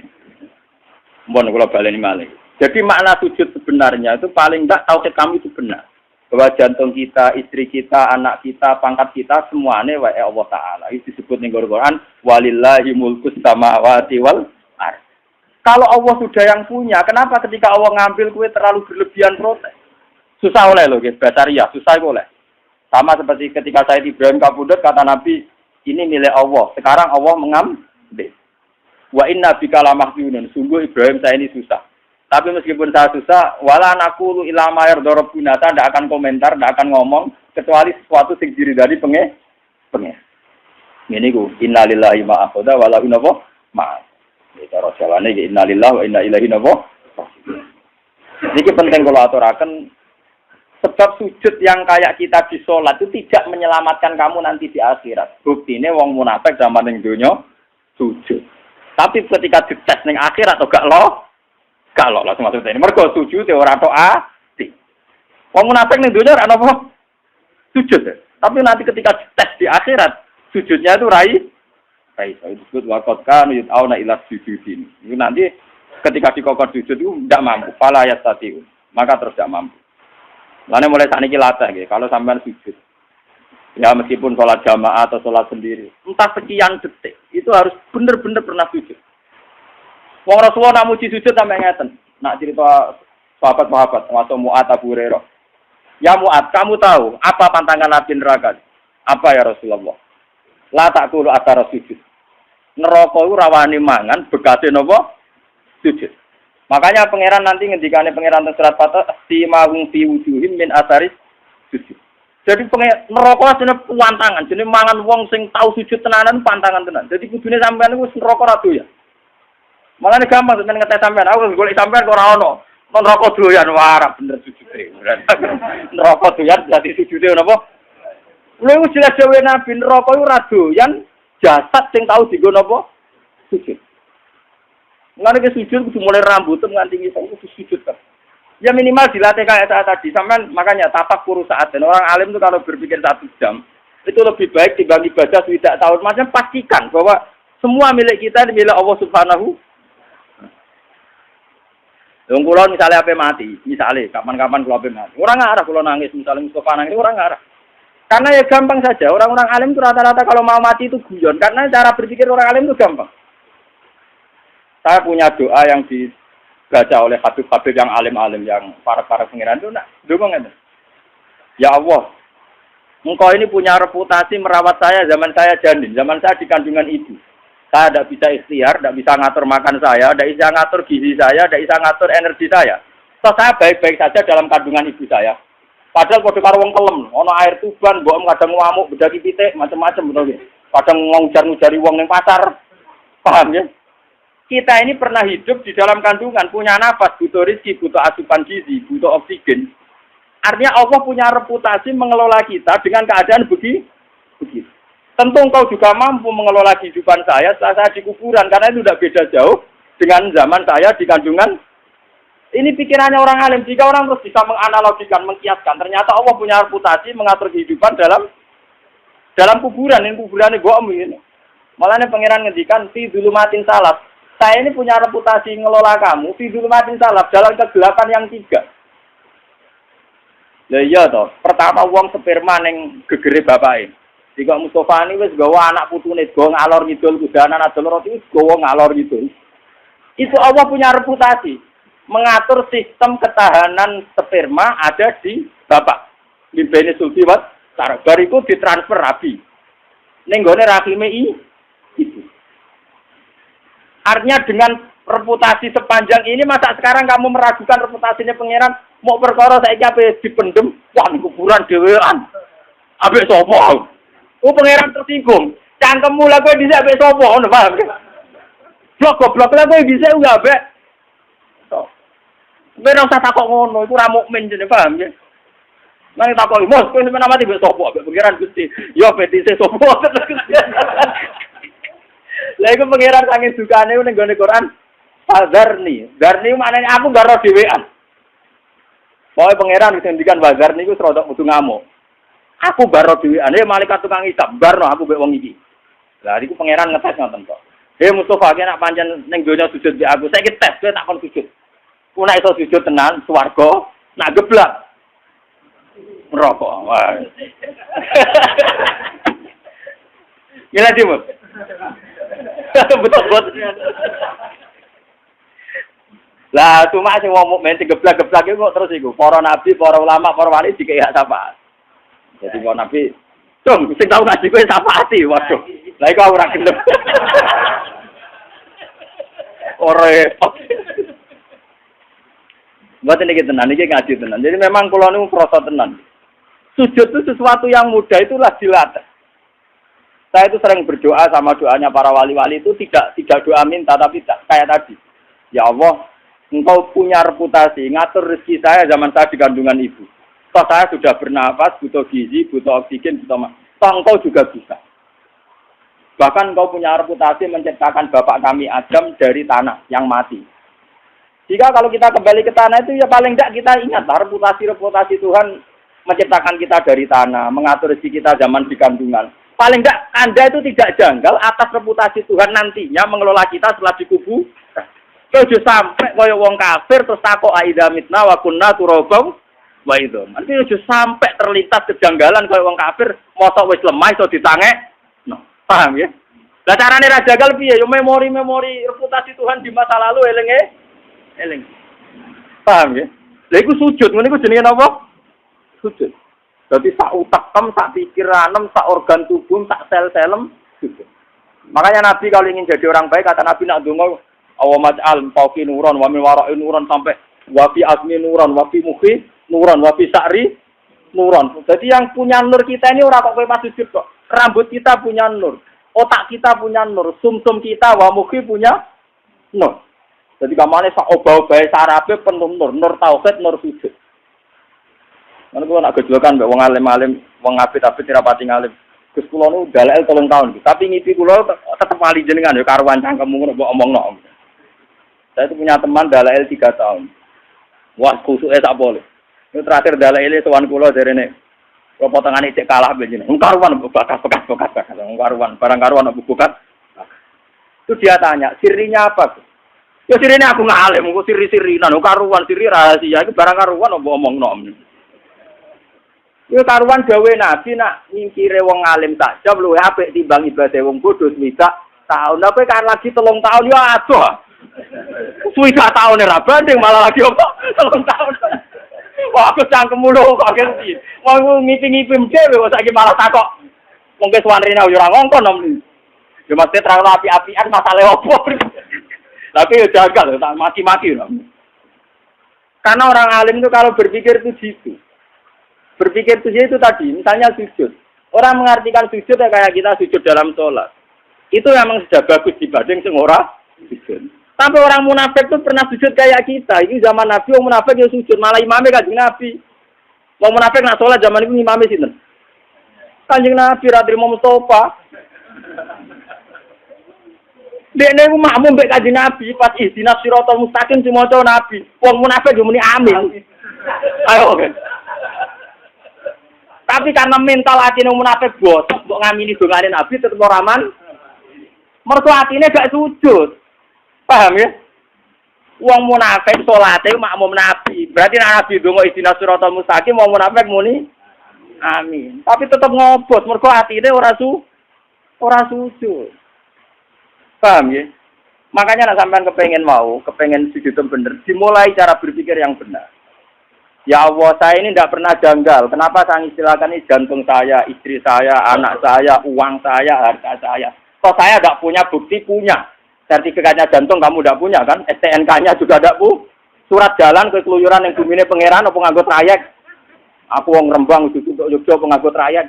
Mohon kalau baleni malih. Jadi makna sujud sebenarnya itu paling enggak tauhid kami itu benar. Bahwa jantung kita, istri kita, anak kita, pangkat kita semuanya wa Allah Taala. Itu disebut ning Quran walillahi mulkus samawati wal ardh. Kalau Allah sudah yang punya, kenapa ketika Allah ngambil kue terlalu berlebihan protes? Susah oleh loh, guys. Basaria, susah oleh. Sama seperti ketika Sayyid Ibrahim kabudut, kata Nabi, ini milik Allah. Sekarang Allah mengambil. Wa inna bika lamahjunun. Sungguh Ibrahim saya ini susah. Tapi meskipun saya susah, wala naqulu ila ma yarda rabbuna, saya tidak akan komentar, tidak akan ngomong kecuali sesuatu sing diridani pengen. Ngene iku, innalillahi ma akhadha wa lahu ma. Ya cara jawane iki innalillahi wa inna ilaihi raji'un. Iki penting kalau aturaken. Sebab sujud yang kayak kita di sholat itu tidak menyelamatkan kamu nanti di akhirat. Buktinya wong munafik zaman ning donya sujud. Tapi ketika dites ning akhirat atau gak lo langsung masuk ini. Mergo sujud ora tok ati. Wong munafik ning donya ora apa? Sujud. Tapi nanti ketika dites di akhirat, sujudnya itu rai. Itu disebut waqad kan yut'auna ila sujudin. Itu nanti ketika dikokor sujud itu tidak mampu, fala yastati'u. Maka terus tidak mampu. Lalu mulai saat ini latih, gitu. Kalau sampai sujud, ya meskipun sholat jamaah atau sholat sendiri, entah sekian detik, itu harus benar-benar pernah sujud. Wong Rasulullah nak muji sujud sampai ngeten. Nak cerita sahabat-sahabat, termasuk Mu'ad Abu Hurairah. Ya Mu'ad, kamu tahu apa pantangan Nabi neraka? Apa ya Rasulullah? La ta'kulu athara sujud. Neraka itu rawani mangan, bekate napa? Sujud. Makanya pangeran nanti ngendikane pangeran teng surat Fatah simahum fi wujuhim min atharis sujud. Jadi neraka asline pantangan, jenenge mangan wong sing tau sujud tenanan pantangan tenan. Jadi kudune sampean iku neraka ra doyan. Malane gampang sampean ngetes sampean, aku golek sampean kok ora ono. Neraka doyan wae bener sujude. Neraka doyan dadi sujude napa? Lha iku jelas dhewe Nabi neraka iku ra doyan jasad sing tau dienggo napa? Sujud. Nggak ada sujud, kudu mulai rambut, nganti ngisang, kudu sujud kan. Ya minimal dilatih kayak saat tadi. Sampai makanya tapak kuru saat. Dan orang alim itu kalau berpikir 1 jam, itu lebih baik dibanding ibadah tidak tahun. Maksudnya pastikan bahwa semua milik kita milik Allah Subhanahu. Yang kalau misalnya apa mati, misalnya kapan-kapan kalau apa mati. Orang ngarah kalau nangis, misalnya Mustafa nangis, orang ngarah. Karena ya gampang saja. Orang-orang alim itu rata-rata kalau mau mati itu guyon. Karena cara berpikir orang alim itu gampang. Saya punya doa yang dibaca oleh habib-habib yang alim-alim, yang para pengiran itu, dukung. Ya Allah, Engkau ini punya reputasi merawat saya zaman saya janin, zaman saya di kandungan ibu. Saya tidak bisa ikhtiar, tidak bisa ngatur makan saya, tidak bisa ngatur gizi saya, tidak bisa ngatur energi saya. So, saya baik-baik saja dalam kandungan ibu saya. Padahal kode karo wong kelem, ono air tuban, mbok kadang ngamuk, bedaki pitik, macam-macam betul ya. Kadang ngujar-ngujari wong ning pasar. Paham ya? Kita ini pernah hidup di dalam kandungan, punya nafas, butuh rezeki, butuh asupan gizi, butuh oksigen. Artinya Allah punya reputasi mengelola kita dengan keadaan begitu. Tentu engkau juga mampu mengelola kehidupan saya setelah saya di kuburan, karena itu tidak beda jauh dengan zaman saya di kandungan. Ini pikirannya orang alim. Jika orang terus bisa menganalogikan, mengkiaskan, ternyata Allah punya reputasi mengatur kehidupan dalam kuburan. Ini kuburan ini bohong ini. Malah ini pangeran ngendikan fi dzulumatin salat. Saya ini punya reputasi ngelola kamu, fi dzulumatin salaf, dalam kegelapan yang 3. Lah iya toh, pertama wong sperma ning gegere bapake. Jika Mustofa ini wis gawa anak putune, gawa ngalor ngidul kudanan adol roti wis gawa ngalor ngidul. Itu Allah punya reputasi mengatur sistem ketahanan sperma ada di bapak. Limbene sulfiwat, bariku ditransfer rabi. Ning gone rahime itu. Artinya dengan reputasi sepanjang ini masa sekarang kamu meragukan reputasinya pangeran mau perkara saiki ape dipendem wah ning kuburan dhewean. Ambek sapa? Oh pangeran tersinggung. Cangkemmu lha kowe dhisik ambek sapa ngono paham? Blok-blok lha kowe dhisik uga ambek. Kowe ora usah takok ngono, iku ora mukmin jenenge paham ya. Nang takoki, "Bos, kowe sampeyan mati mbek sapa?" Ambek pangeran Gusti. Yo petise sapa? Lah iku pangeran saking dukane ning gone Quran. Fadzarni. Darni maknane aku gak ro dhewean. Pokoke pangeran wis ngendikan wazarni iku rodok kudu ngamuk. Aku gak ro dhewean, malaikat tukang hisab barno aku mbek wong iki. Lah iku pangeran ngetes ngoten kok. Mustofa ki nek pancen ning donya sujud mbek aku, saiki tes kowe tak kon sujud. Ku nek iso sujud tenan swarga, nak geblak neraka. Wah. Gila Timur. Betul-betul. Lah cuma sing wong mukmin sing geblak-geblak iku kok terus iku para nabi, para ulama, para wali dikek hak syafaat. Jadi para nabi, "Cung, sing tau ngaji kowe syafaati." Waduh. Lah iku ora gelem. Ora repot. Mboten iki tenan, iki ngaji tenan. Jadi memang kula niku krasa tenan. Sujud itu sesuatu yang mudah itulah dilatih. Saya itu sering berdoa sama doanya para wali-wali itu tidak doa minta tapi kayak tadi. Ya Allah, Engkau punya reputasi ngatur rezeki saya zaman saya di kandungan ibu. Toh saya sudah bernapas, butuh gizi, butuh oksigen, butuh toh Engkau juga bisa. Bahkan Engkau punya reputasi menciptakan bapak kami Adam dari tanah yang mati. Jika kalau kita kembali ke tanah itu ya paling tidak kita ingat reputasi Tuhan menciptakan kita dari tanah, mengatur rezeki kita zaman di kandungan. Paling tidak Anda itu tidak janggal atas reputasi Tuhan nantinya mengelola kita setelah dikubur. Kalau sampai kaya wong kafir terus takok aida mitna wa kunna turabam wa itu. Nanti ojo sampai terlintas kejanggalan kaya wong kafir mosok wis lemah iso ditangek. No, paham ya? Lah carane ra jagal piye? Yo memori reputasi Tuhan di masa lalu eling. Paham ya? Lha iku sujud, ngene iku jenenge napa? Sujud. Berarti sak utekem, sak pikiranem, sak organ tubuh, sak sel-selem sujud. Makanya Nabi kalau ingin jadi orang baik kata Nabi nak donga awamaj'al fauqi nuran wa min wara'i nuran sampai wa fi azmi nuran wa fi mukhi nuran wa fi sa'ri nuran. Jadi yang punya nur kita ini ora kok kowe pas sujud kok. Rambut kita punya nur, otak kita punya nur, sumsum kita wa mukhi punya nur. Jadi kamane sak obah-obahe sarape penuh nur tauhid, nur sujud. Mana kula nak gejolokan mbek wong alim-alim, wong apit-apit ora pati ngalim. Gus kula nu dalel 3 tahun. Tapi ngipi kula tetep wali jenengan ya karuan cangkemmu ngono mbok omongno. Saya itu punya teman dalel 3 tahun. Wah, kusuke sak boleh. Itu terakhir dalel sowan kula derene. Kula potongane cek kalah ben jenengan. Karuan bekas. Karuan, barang karuan bekas. Itu dia tanya, sirinya apa? Ya sirinya aku ngalim, kok siri-sirinan, karuan siri rahasia iki barang karuan mbok omongno. Yo karuan gawe Nabi nak nyingkire wong alim saja luwih apik timbang ibadah wong bodho swidak taun. Apa kan lagi 3 tahun yo adoh. Swidak taun ora banding malah lagi apa 3 tahun. Wah aku cangkemmu lho kok ngerti. Wong ngipi-ngipi dhewe kok saiki malah takok. Wong ke suwanrene yo ora ngongkon nom. Yo mesti terang api-apian masalah opo. Tapi yo jagal tak mati-mati lho. Karena orang alim itu kalau berpikir itu gitu. Berpikir itu tadi, misalnya sujud. Orang mengartikan sujud ya kayak kita sujud dalam sholat. Itu memang sudah bagus dibanding sing ora sujud. Tapi orang munafik itu pernah sujud kayak kita. Ini zaman Nabi, orang munafik yang sujud. Malah imamnya kanjeng Nabi. Orang munafik nak sholat zaman itu imamnya sinten. Kanjeng Nabi, Radri Mustafa. Dia ini makmum mbek kanjeng Nabi. Pas ihdinas siratal mustaqim dimaca Nabi. Orang munafik yang muni amin. Ayo, oke. Tapi karena mental atine munafik bosok mbok ngamini dongane Nabi tetep ora aman. Mergo atine gak sujud. Paham ya? Wong munafik salate makmum Nabi. Berarti nek Nabi donga ihdina siratal mustaqim wong munafik muni amin. Tapi tetep ngobot mergo atine ora sujud. Paham ya? Makanya nak sampean kepengen sujud bener, dimulai cara berpikir yang benar. Ya Allah, saya ini tidak pernah janggal. Kenapa saya istilahkan ini jantung saya, istri saya, anak saya, uang saya, harta saya. Kok saya tidak punya bukti punya. Sertifikatnya jantung kamu tidak punya kan? STNK-nya juga tidak punya. Surat jalan ke keluyuran yang bumine pangeran apa nganggo trayek. Aku wong Rembang untuk Yogyo penganggo trayek.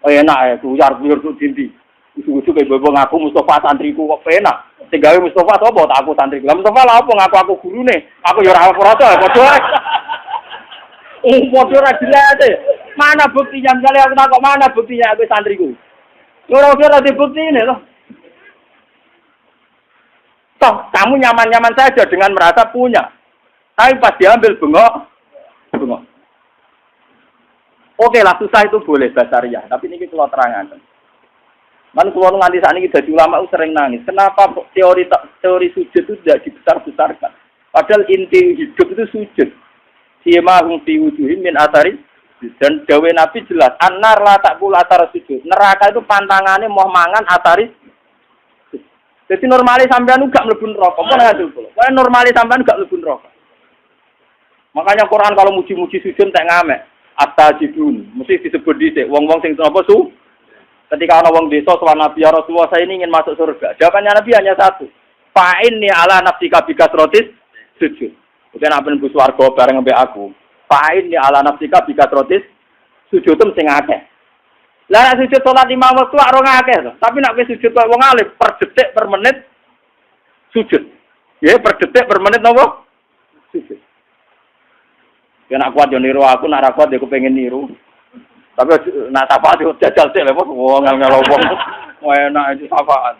Oh enak ya, kuyar-kuyar tuh dindi. Ujuk-ujuk kayak bobo ngaku Mustafa santriku kok penak. Sing gawe Mustafa sapa tak aku santriku. Lah Mustafa lha apa ngaku aku gurune? Aku ya ora ora padha. Padha ora jelas. Mana buktinya? Misalnya aku takok mana buktinya aku santriku. Ora ada buktine loh. Toh, kamu nyaman-nyaman saja dengan merasa punya. Tapi pas diambil bengok. Oke lah, susah itu boleh basariah. Tapi ini kalau terangkan. Man kalau nganti saat ini jadi ulama sering nangis. Kenapa teori sujud itu tidak dibesar-besarkan? Padahal inti hidup itu sujud. Siyamahum fi wujuhim min athari. Dan dawe Nabi jelas. An-nar la ta'kul athar sujud. Neraka itu pantangannya mau mangan athari. Jadi normalis sampean gak mlebu neraka. Apa nang dulu? Wah normalis sampean gak mlebu neraka. Makanya Quran kalau muji-muji sujud tak ngamek. Astajibun. Mesti disebut dhisik wong-wong sing apa su? Ketika ana wong desa sowan Nabi ya Rasulullah, saya ini ingin masuk surga. Jawabannya Nabi hanya satu. Fa'inni ala nafsika bikasrotis sujud. Bukan apa nembus warga bareng mbek aku. Fa'inni ala nafsika bikasrotis sujud sing akeh. Lah nek sujud salat 5 waktu ora akeh to. Tapi nek wis sujud kok wong alim per detik per menit sujud. Ya per detik per menit napa? Sujud. Yen aku kuat yo niru aku, nek ora kuat yo kepengin niru. Tapi nak syafaat itu jajal sih lho, wong ngelowong. Enak itu syafaat.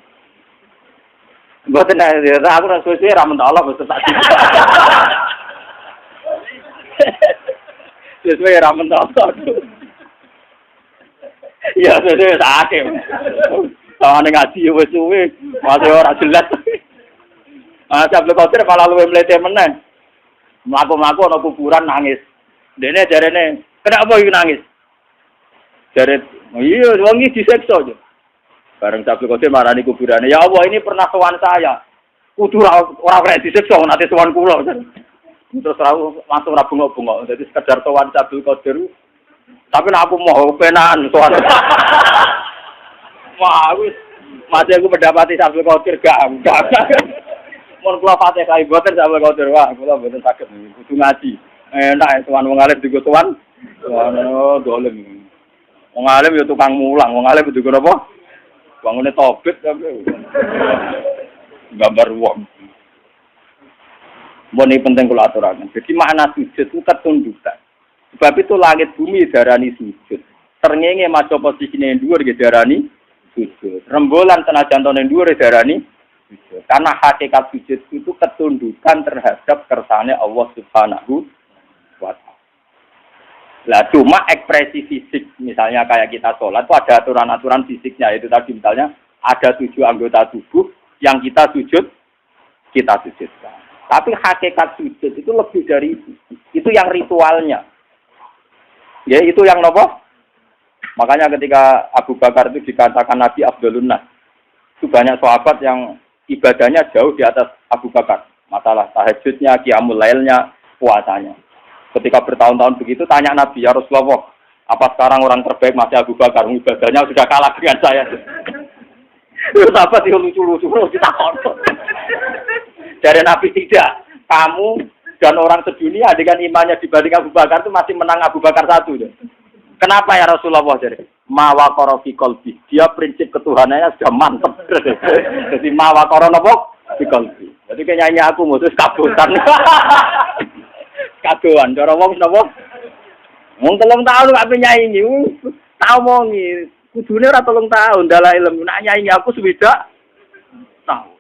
Mboten aku ora suwe ra mentah Allah wis tak. Sesuai ra mentah. Ya sesuai sakake. Tawane ngaji wis suwe, masih ora jelas. Ah Abdul Qadir malah luwe mlete meneh. Mlaku-mlaku ana kuburan nangis. Dene jarene, "Kenapa iki nangis?" Jaret, iya, wong iki diseksa aja. Bareng Abdul Qadir marani kuburane. Ya Allah, ini pernah sowan saya. Kudu ora kena diseksa nate sowan kula. Terus langsung ra bengok-bengok. Dadi sekedar sowan Abdul Qadir. Tapi nek aku mau penahan sowan. Wah, wis mati aku mendapati Abdul Qadir gak. Mun kula Fatihah boten Abdul Qadir, wah kula boten saged kudu ngaji. Enak sowan wong alim digo sowan. Ono dolem. Wong alim ya tukang mulang, wong alim juga apa? Bangune tobit tapi gambar wong. Mbone penting kula aturaken. Jadi makna sujud itu ketundukan. Sebab itu langit bumi darani sujud. Srengenge maca posisine dhuwur nggih darani sujud. Rembulan senajan tone dhuwur darani sujud. Karena hakikat sujud itu ketundukan terhadap kersane Allah Subhanahu wa taala. Lah cuma ekspresi fisik misalnya kayak kita sholat itu ada aturan-aturan fisiknya itu tadi misalnya ada 7 anggota tubuh yang kita sujudkan. Tapi hakikat sujud itu lebih dari itu yang ritualnya. Ya itu yang nopo. Makanya ketika Abu Bakar itu dikatakan Nabi Abdulun Nas, itu banyak sahabat yang ibadahnya jauh di atas Abu Bakar. Masalah tahajudnya, qiyamul lailnya, puasanya. Ketika bertahun-tahun begitu, tanya Nabi, ya Rasulullah, apa sekarang orang terbaik masih Abu Bakar? Ibadahnya sudah kalah dengan saya. Terus apa sih lucu-lucu, kita kotor. Dari Nabi tidak. Kamu dan orang sedunia dengan imannya dibanding Abu Bakar itu masih menang Abu Bakar satu. Kenapa ya Rasulullah? Jadi, mawakoro fi kolbi. Dia prinsip ketuhanannya sudah mantap. Jadi mawakoro nopo fi kolbi. Jadi kayak nyanyi aku mutus kabutan. Kadoan, cara wong napa? Wong 3 tahun gak nyanyi, tau mongi. Kudune ora 3 tahun dalah ilmu. Nak nyanyi aku suwidak tahun.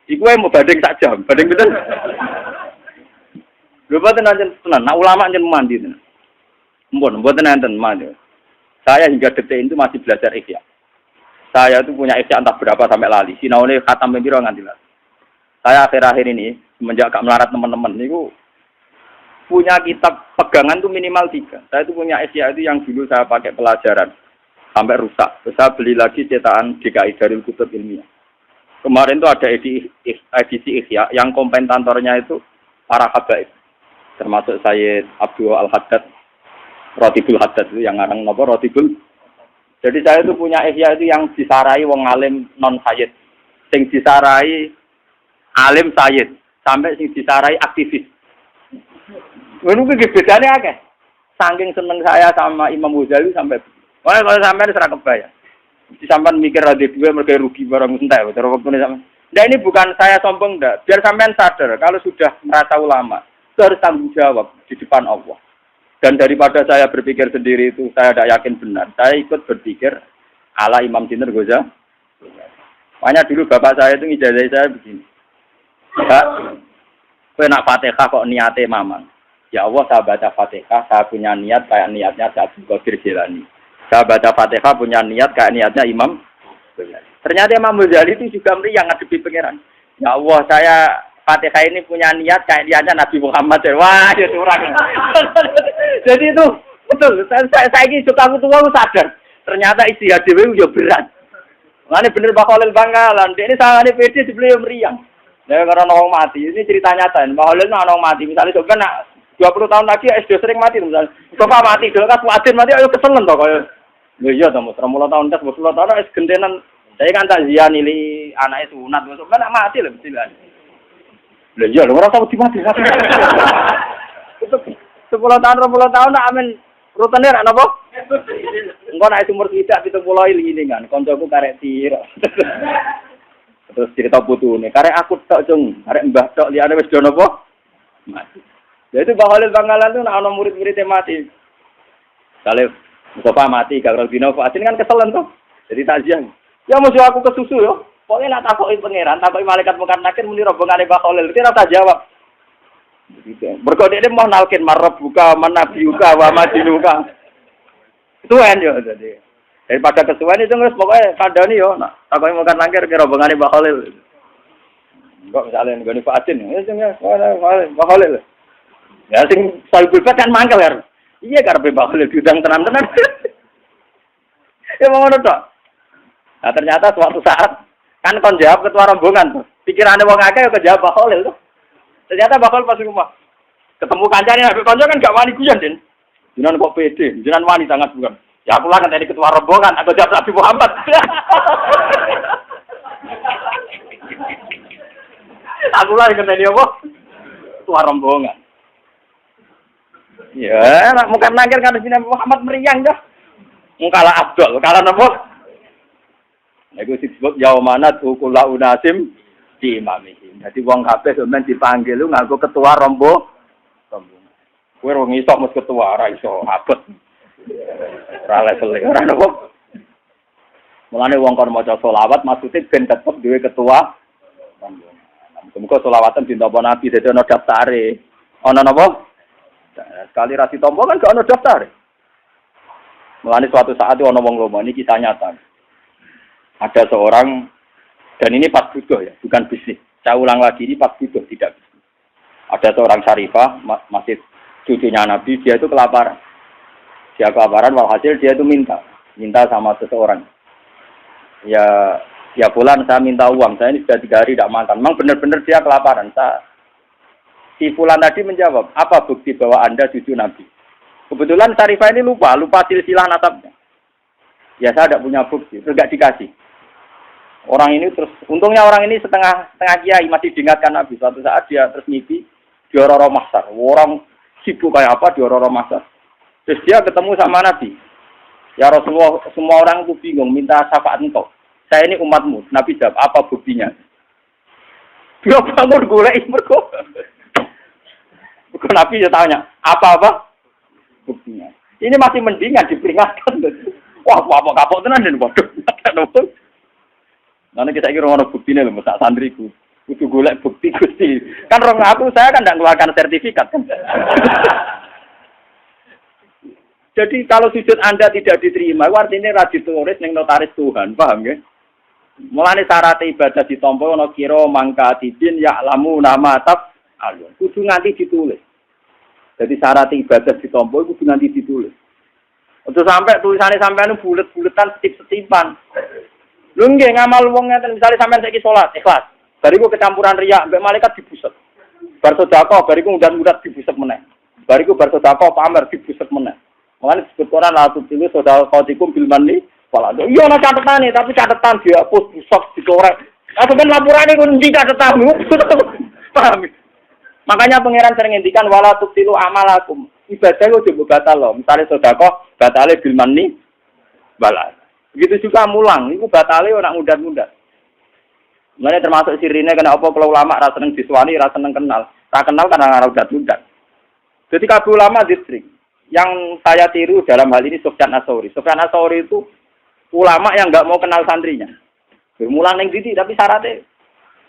Iku mau banding sak jam, banding pinten? Lho boten anjen tenan, nak ulama anjen mandi tenan. Mboten enten mandi. Saya hingga detik itu masih belajar ihya. Saya itu punya ihya entah berapa sampai lali. Sinaune khatam piro nganti lali. Saya akhir-akhir ini, semenjak gak melarat teman-teman, itu punya kitab pegangan tuh minimal 3. Saya itu punya Ihya itu yang dulu saya pakai pelajaran. Sampai rusak. Terus saya beli lagi cetakan DKI Darul Kutub Ilmiah. Kemarin tuh ada edisi Ihya yang komentatornya itu para habaib. Termasuk Sayyid Abdul Al-Haddad, Rotibul Haddad itu yang ngarang nopo Rotibul. Jadi saya itu punya Ihya itu yang disarai wong alim non sayyid. Sing disarai alim sayyid, sampai sing disarai aktivis. Ngono kuwi bedane akeh. Saking seneng saya sama Imam Ghazali sampai wah kalau sampean ora kebayang. Sampean mikir ada dua mereka rugi barang entek terus waktu ini sampean. Nah ini bukan saya sombong ndak, biar sampean sadar kalau sudah merasa ulama, itu harus tanggung jawab di depan Allah. Dan daripada saya berpikir sendiri itu saya tidak yakin benar, saya ikut berpikir ala Imam Sinten Ghazali. Makanya dulu bapak saya itu ngijazah saya begini. Pak, kowe nak Fatihah kok niate mamang. Ya Allah, saya baca Fatihah, saya punya niat kayak niatnya Abdul Qadir Jilani. Saya baca Fatihah punya niat kayak niatnya Imam Ghazali. Ternyata Imam Ghazali itu juga meriang ngadepi pangeran. Ya Allah, saya Fatihah ini punya niat kayak niatnya Nabi Muhammad. Wah, ya curang. Jadi itu betul. Saya ini suka tua sadar. Ternyata istihad dewe yo berat. Lah bener Mbah Khalil Bangkalan. Ini sangane PD dibeli meriang. Ya karena orang mati. Ini cerita nyata. Mbah Khalil orang mati. Misalnya coba nak 20 tahun lagi SD sering mati misalnya. Coba mati dulu kan Muadzin mati ayo keselen to kaya. Ya iya to, 30 tahun tes 10 tahun wis gentenan. Saya kan tak zian nili anake sunat. Coba nak mati lho mesti kan. Lah iya lho ora tau dimati. 10 tahun 20 tahun nak amin rutene ra napa? Engko nek umur tidak 70 ini kan kancaku karek sira. Terus cerita putune, karek aku tok cung, karek mbah tok liyane wis do napa? Mati. Ya itu Mbah Khalil Bangkalan itu ana murid-muridnya mati. Saleh Mustafa mati, gak Rodino Fatin kan keselen tuh. Jadi takziah. Ya mesti aku kesusu yo. Pokoke nak takoki pangeran, takoki malaikat mungkar nakir muni rombongane Mbah Khalil, dia ora jawab. Mergo dhekne mau nalkin marab buka manabiuka wa madinuka. Itu kan yo jadi. Daripada kesuwen itu wis pokoke kandhani yo nak takoki mungkar nakir ke rombongane Mbah Khalil. Kok misalnya nggone Fatin, ya sing Mbah Khalil. Ya sing Saibul Bad kan mangkel kan. Iya karepe Mbah Khalil diundang tenan-tenan. Ya ngono tok. Nah ternyata suatu saat kan kon jawab ketua rombongan tuh. Pikirane wong akeh yo kejawab Mbah Khalil tuh. Ternyata Mbah Khalil pas rumah ketemu kancane habis kanca kan gak wani guyon, Den. Jenengan kok pede, jenengan wani sangat bukan. Ya aku lah ngenteni ketua rombongan, aku jawab Nabi Muhammad. Aku lah ngenteni apa? Ketua rombongan. Ya, nak mungkar nakir kan sini Muhammad meriang dah. Mungkala Abdul, kalah napa? Nah, itu disebut yaumanat ukula unasim di imamihim. Jadi wong kabeh sampeyan dipanggil lu nganggo ketua rombongan. Kowe ora iso mus ketua, ora iso abot. Ora level ora napa. Mulane wong kon maca selawat maksude ben tetep duwe ketua rombongan. Muga selawatan ditampa Nabi dadi ana daftare. Ana napa? Sekali rasi tombol kan gak ada daftar. Mulane suatu saat itu ono wong lomo, ini kisah nyata. Ada seorang, dan ini pas butuh ya, bukan bisnis. Saya ulang lagi, ini pas butuh, tidak bisnis. Ada seorang syarifah, masih cucunya Nabi, dia itu kelaparan. Dia kelaparan, walhasil dia itu minta sama seseorang. Ya bulan saya minta uang, saya ini sudah 3 hari tidak makan. Memang benar-benar dia kelaparan. Si Fulan tadi menjawab, apa bukti bahwa Anda cucu Nabi? Kebetulan Syarifah ini lupa silsilah nasabnya. Ya saya tidak punya bukti, terus tidak dikasih. Orang ini terus, untungnya orang ini setengah kiai masih diingatkan Nabi. Suatu saat dia terus ngipi di Roro Mahsar. Orang sibuk kayak apa di Roro Mahsar. Terus dia ketemu sama Nabi. Ya Rasulullah, semua orang itu bingung, minta syafaat engkau. Saya ini umatmu. Nabi jawab, apa buktinya? Dia bangun golek mergo. Nabi dia tanya, apa buktinya? Ini masih mendingan diperingatkan. Wah, apa kapok tenan den waduh. Nanti kita kira ono buktine lho, sak santriku. Kudu golek bukti Gusti. Kan rong aku saya kan ndak ngeluarkan sertifikat kan. Jadi kalau sujud Anda tidak diterima, artinya ra ditulis ning notaris Tuhan, paham nggih? Mulane syarat ibadah ditampa ana kira mangka tidin ya lamu nama tab alun. Kudu nganti ditulis. Jadi syarat ibadah ditampa kudu nganti ditulis. Untuk sampai tulisannya sampean bulet-buletan setip-setipan. Lho nggih ngamal wong ngeten misale sampean saiki salat ikhlas. Bariku kecampuran riya mbek malaikat dibuset. Bar sedekah bariku ngundat-ngundat dibuset meneh. Bariku bar sedekah pamer dibuset meneh. Mulane disebut Quran la tusilu sadaqatikum bil manni wal adha. Iya ana catetane tapi catetan dihapus busok dicorek. Sampeyan lapurane ku ndi catetanmu? Paham? Makanya pangeran sering ngendikan wala tusilu amalakum. Ibadah kok coba batal loh. Misale sedekah batale bil manni wal adha. Begitu juga mulang, itu batale orang mudat-mudat. Mulane termasuk sirine kena apa kalau ulama ra seneng diswani, ra seneng kenal. Ra kenal kan ora mudat-mudat. Jadi kabeh ulama distrik. Yang saya tiru dalam hal ini Sufyan Ats-Tsauri. Sufyan Ats-Tsauri itu ulama yang enggak mau kenal santrinya. Bermulang ning titik tapi syaratnya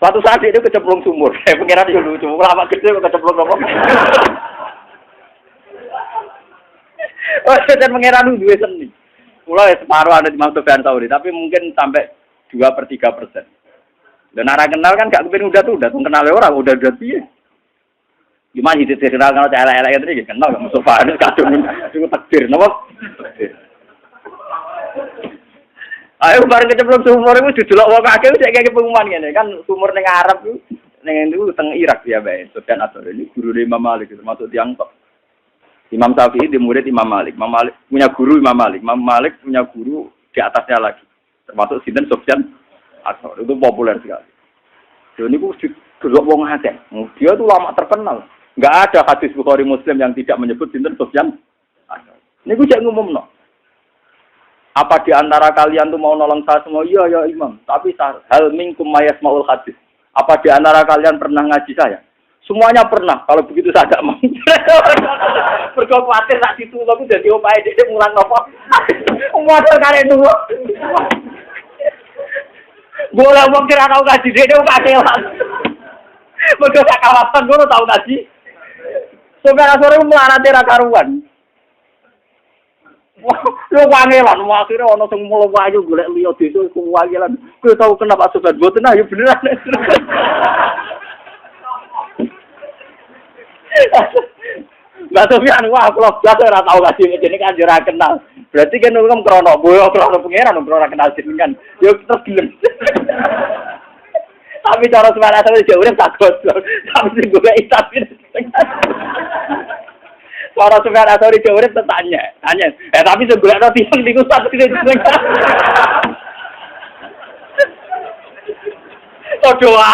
suatu saat dia kecemplung sumur. Pengiran yo lucu, ulama gede kok kecemplung apa? Oh, sedan pengiran duwe seni. Pulau ya separuh ada di Mang Sufyan Ats-Tsauri, tapi mungkin sampai 2/3%. Dan arah kenal kan gak kepen udah kenal orang udah piye. Gimana hidup kenal kalau elek-elek itu gitu kenal Mang Sufyan kadung itu takdir napa? Ayo bareng kecemplung sumur itu didelok wong akeh wis kayak pengumuman ngene kan sumur ning Arab itu ning itu teng Irak ya bae. Sufyan Ats-Tsauri ini guru Imam Malik termasuk tiyang top. Imam Syafi'i di murid Imam Malik. Imam Malik punya guru Imam Malik. Imam Malik punya guru di atasnya lagi. Termasuk sinten Sufyan Ats-Tsauri. Itu populer sekali. Jadi ini delok wong akeh. Dia tuh lama terkenal. Enggak ada hadis Bukhari Muslim yang tidak menyebut sinten Sufyan Ats-Tsauri. Niku jek ngumumno. Apa di antara kalian tuh mau nolong saya semua? Iya ya Imam. Tapi hal minkum mayasmaul hadis. Apa di antara kalian pernah ngaji saya? Semuanya pernah. Kalau begitu saya tidak mau. Berkau khawatir tak ditulung jadi opai dia mulang nopo. Modal kare dulu. Boleh wong kira tahu ngaji dia kakelan. Mergo sak kawasan ngono tahu ngaji. Saudara sore melarate ra karuan. Lu wangelan akhire ana sing mulo wayu golek liya desa iku wangelan. Kowe tau kenapa sobat boten ayo beneran. Mbak Sofyan, wah kalau biasa ora tau kasih ngene kan ora kenal. Berarti kan wong krono boyo krono pangeran ora kenal jenengan. Yo terus gelem. Tapi cara semana sampe jauh urip tak goblok. Tapi sing golek tapi. Cara Sufyan Ats-Tsauri jauh urip tanya. Tapi sing golek roti sing niku satu jenengan. Doa.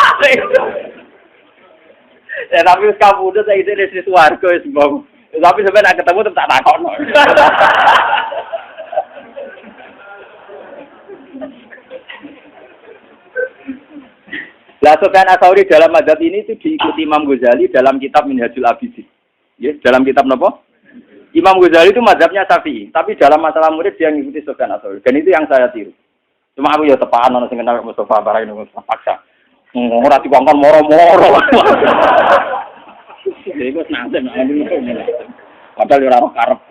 Ya tapi wis kabudut saiki dhewe swarga wis mbok. Tapi sampeyan nek ketemu tetep tak takokno. Lah Sufyan Ats-Tsauri dalam mazhab ini itu diikuti Imam Ghazali dalam kitab Minhajul Abidin. Ya, dalam kitab napa? Imam Ghazali itu mazhabnya Syafi'i, tapi dalam masalah murid dia ngikuti Sufyan Ats-Tsauri. Dan itu yang saya tiru. Cuma aku ya tepaan ana sing kenal Mustafa barang itu paksa. Ora dikongkon moro-moro. Iku nanten padahal ora karep.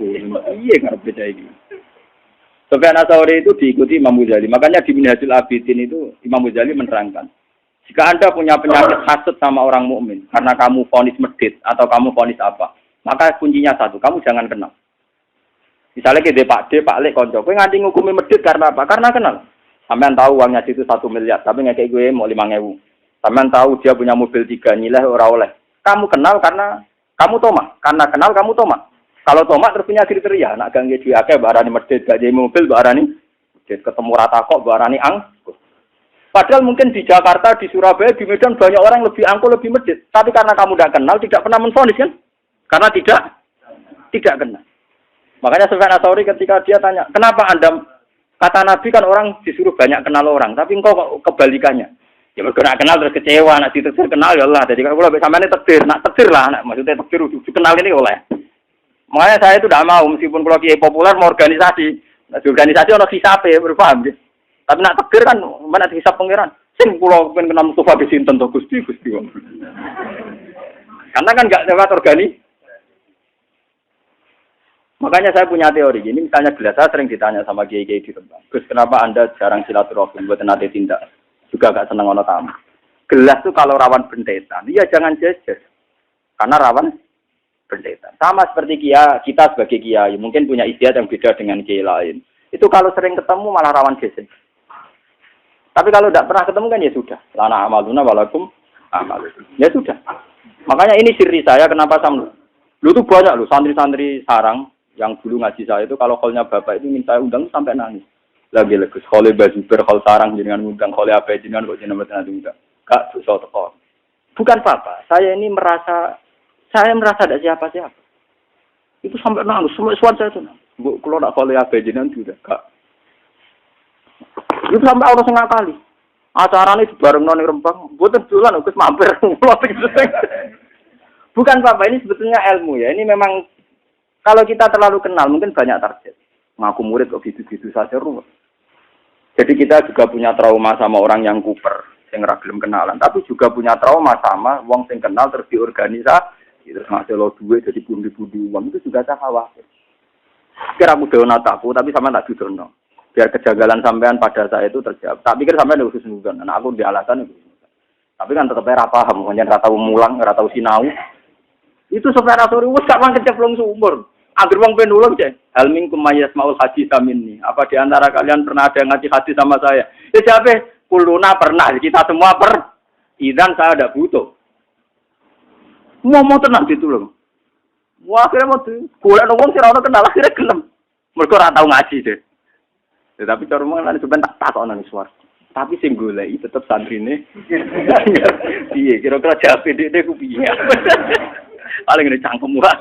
Iya karep beda iki. Sufyan Ats-Tsauri itu diikuti Imam Ghazali. Makanya di Minhajul Abidin itu Imam Ghazali menerangkan, jika Anda punya penyakit hasud sama orang mukmin karena kamu vonis medit atau kamu vonis apa, maka kuncinya satu, kamu jangan kenal. Misalnya kita Pak D, Pak Lek, konco, kowe nganti ngukumi medit karena apa? Karena kenal. Sampean tahu uangnya situ 1 miliar, tapi ngekek gue mau 5.000. Sampean tahu dia punya mobil 3, nyileh ora oleh. Kamu kenal karena kamu toma. Karena kenal kamu toma. Kalau toma terus punya kriteria, nak gangge duwe akeh barani medit, gak jadi mobil barani medit, ketemu rata kok barani angkuh. Padahal mungkin di Jakarta, di Surabaya, di Medan banyak orang lebih angkuh, lebih medit. Tapi karena kamu tidak kenal, tidak pernah menfonis kan? Karena tidak kenal. Makanya Sufyan Ats-Tsauri ketika dia tanya, kenapa Anda, kata Nabi kan orang disuruh banyak kenal orang, tapi engkau kok kebalikannya. Ya mergo nak kenal terus kecewa, nak ditektir kenal ya Allah. Jadi kalau sampeyan tektir, nak tektir lah, nak maksudnya tektir dikenal ini oleh. Makanya saya itu tidak mau meskipun kalau kiai populer mau organisasi. Nah, di organisasi ono hisape, berpaham gitu. Tapi nak tektir kan mana hisap pangeran. Sing kula pengen kenal Mustafa di sinten to Gusti. Karena kan enggak lewat organisasi. Makanya saya punya teori gini, misalnya saya sering ditanya sama kiai-kiai di Rembang, Gus kenapa Anda jarang silaturahmi buat nanti tindak? juga gak seneng ono tamu. Gelas tuh kalau rawan bentetan, ya jangan jejer. Karena rawan bentetan. Sama seperti kita sebagai kiai, mungkin punya istiadat yang beda dengan kiai lain. Itu kalau sering ketemu malah rawan geser. Tapi kalau tidak pernah ketemu kan ya sudah. Lana amaluna walakum amaluna. Ya sudah. Makanya ini siri saya kenapa sama. Lu tuh banyak loh santri-santri sarang yang dulu ngaji saya itu kalau kolnya bapak itu minta undang sampai nangis. Lagi legus kole baju berkol sarang dengan undang kole apa jenengan kok jenengan nanti undang. Kak, susah teko. Bukan apa, saya ini merasa ada siapa-siapa. Itu sampai nangis, semua suara saya itu. Bu, kalau nak kole apa jenengan sudah, Kak. Itu sampai orang setengah kali. Acaranya bareng noni Rembang, buatan bulan, aku mampir. Bukan apa, ini sebetulnya ilmu ya. Ini memang kalau kita terlalu kenal, mungkin banyak target. Ngaku murid kok gitu-gitu saja rumah. Jadi kita juga punya trauma sama orang yang kuper. Yang belum kenalan, tapi juga punya trauma sama wong sing kenal terus diorganisasi, terus ngasih lo duit jadi pundi-pundi uang itu juga saya khawatir. Kira aku dewa nataku, tapi sama tak didono. Biar kejanggalan sampean pada saya itu terjawab. Tak pikir sampean khusus nugan, nah aku di alasan itu. Tapi kan tetap era paham, kemudian rata mulang, rata sinau. Itu supaya sore wes gak mangke ceplong sumur. Agar wong penulung cek. Hal minkum mayasmaul hadis minni. Apa di antara kalian pernah ada yang ngaji hadis sama saya? Ya siapa? Kuluna pernah, kita semua Idan saya ada butuh. Mau tenang gitu loh. Wah akhirnya mau tuh, kuliah ngomong sih orang kenal akhirnya gelem. Mereka orang tahu ngaji deh. Tetapi cara ngomong nanti sebentar tak tahu nanti suara. Tapi sing golek tetap santri nih. Iya, kira-kira jawab dia kupiye. Paling ngene cangkem murah.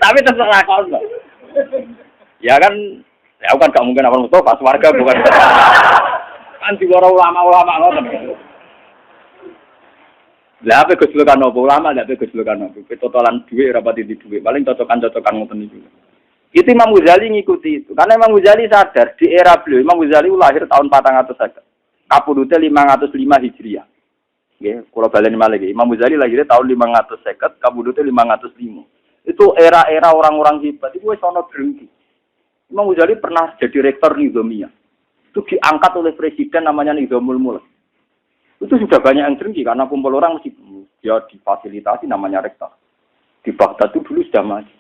Tapi tetap lakon loh. Ya kan. Ya kan gak mungkin apa Mustafa warga bukan. Kan di ulama-ulama ngoten. Lah apa gejolokan opo ulama ndak apa gejolokan opo. Totalan duit rapat di duit. Paling cocokan-cocokan ngoten niku. Itu Imam Ghazali ngikuti itu. Karena Imam Ghazali sadar di era beliau Imam Ghazali lahir tahun 450. Kapudute 505 Hijriah. Nggih, kula baleni malih iki. Imam Ghazali lahir tahun 550, kapudute 505. Itu era-era orang-orang hebat. Itu wis ana drengki. Imam Ghazali pernah jadi rektor Nizamiyah. Itu diangkat oleh presiden namanya Nizamul Mulk. Itu sudah banyak yang drengki karena kumpul orang mesti dia difasilitasi namanya rektor. Di Baghdad itu dulu sudah maju.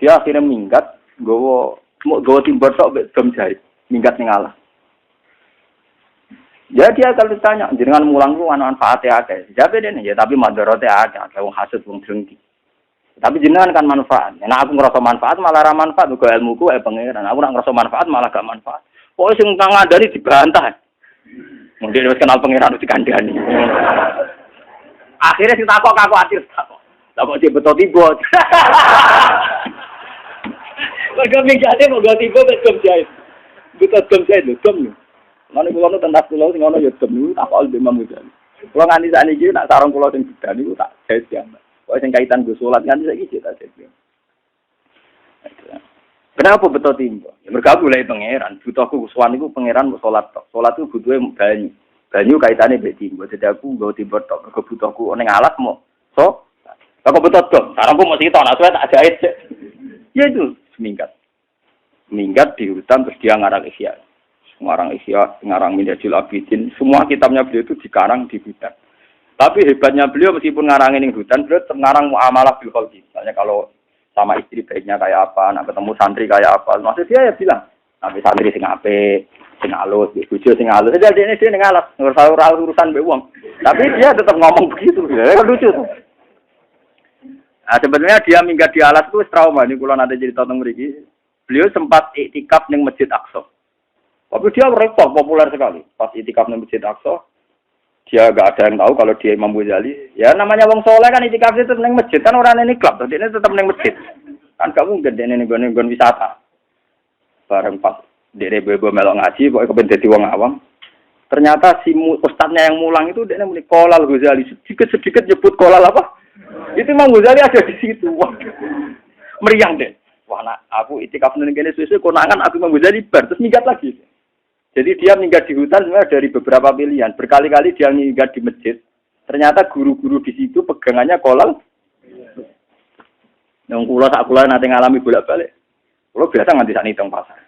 Dia akhirnya minggat, gawa timbar tok mek gem jahit, minggat ning Allah. Ya dia kalau ditanya, jenengan mulang ku ana manfaate akeh. Jabe dene ya tapi mandorote akeh, wong hasud wong drengki. Tapi jenengan kan manfaat. Nah aku ngerasa manfaat malah ra manfaat uga ilmuku pangeran. Aku nak ngerasa manfaat malah gak manfaat. Pokoke sing ngandani dibantah. Mungkin wis kenal pangeran dikandani. Akhirnya sing takok aku atir takok. Lah kok beto tiba. Mergo mingate kok gak tiba wis gem jahit. Beto gem jahit lho, gem. Mane kula nu tentas kula sing ana ya gem niku takok al Imam Ghazali. Kula nganti sakniki nak sarung kula sing bedan niku tak jahit ya. Kok sing kaitan go salat kan saiki cek jahit. Kenapa betul timbo? Ya mereka mulai pangeran. Butuhku suwan niku pangeran mau salat tok. Salat itu butuhe banyu. Banyu kaitane mbek timbo. Jadi aku nggo timbo tok. Mergo butuhku ning alat mau. So, aku betul dong. Sarangku mau sitok, nak suwe tak jahit. Ya itu seminggat. Minggat di hutan terus dia ngarang Ihya. Ngarang Ihya, ngarang Minhajul Abidin. Semua kitabnya beliau itu dikarang di hutan. Tapi hebatnya beliau meskipun ngarangin di hutan, beliau ngarang muamalah bil khalqi. Misalnya kalau sama istri baiknya kayak apa, nak ketemu santri kayak apa. Maksud dia ya bilang, sampai santri sing apik, sing alus, bojo sing alus. Jadi dia ngalas, urusan mbek wong. Tapi dia tetap ngomong begitu. Ya lucu tuh. Nah, sebenarnya dia minggat di alas itu trauma. Ini kalau nanti cerita tentang mriki. Beliau sempat iktikaf ning Masjid Aqsa. Tapi dia repot, populer sekali. Pas iktikaf ning Masjid Aqsa, dia nggak ada yang tahu kalau dia Imam Ghazali. Ya namanya wong soleh kan itikaf itu neng masjid kan orang ini klub, jadi ini tetap neng masjid. Kan kamu gede nih gon wisata. Bareng pas dia bebo melok ngaji, pokoknya kepen jadi wong awam. Ternyata si ustadznya yang mulang itu dia muni kolal Ghazali, sedikit nyebut kolal apa? Itu Imam Ghazali ada di situ. Wah, meriang deh. Wah, nak aku itikaf neng gini sesuai konangan aku Imam Ghazali bar terus minggat lagi. Jadi dia minggat di hutan sebenarnya dari beberapa pilihan. Berkali-kali dia minggat di masjid. Ternyata guru-guru di situ pegangannya kolal. Yang kula sak kula nanti ngalami bolak-balik. Kula biasa nganti sak nitong pasar.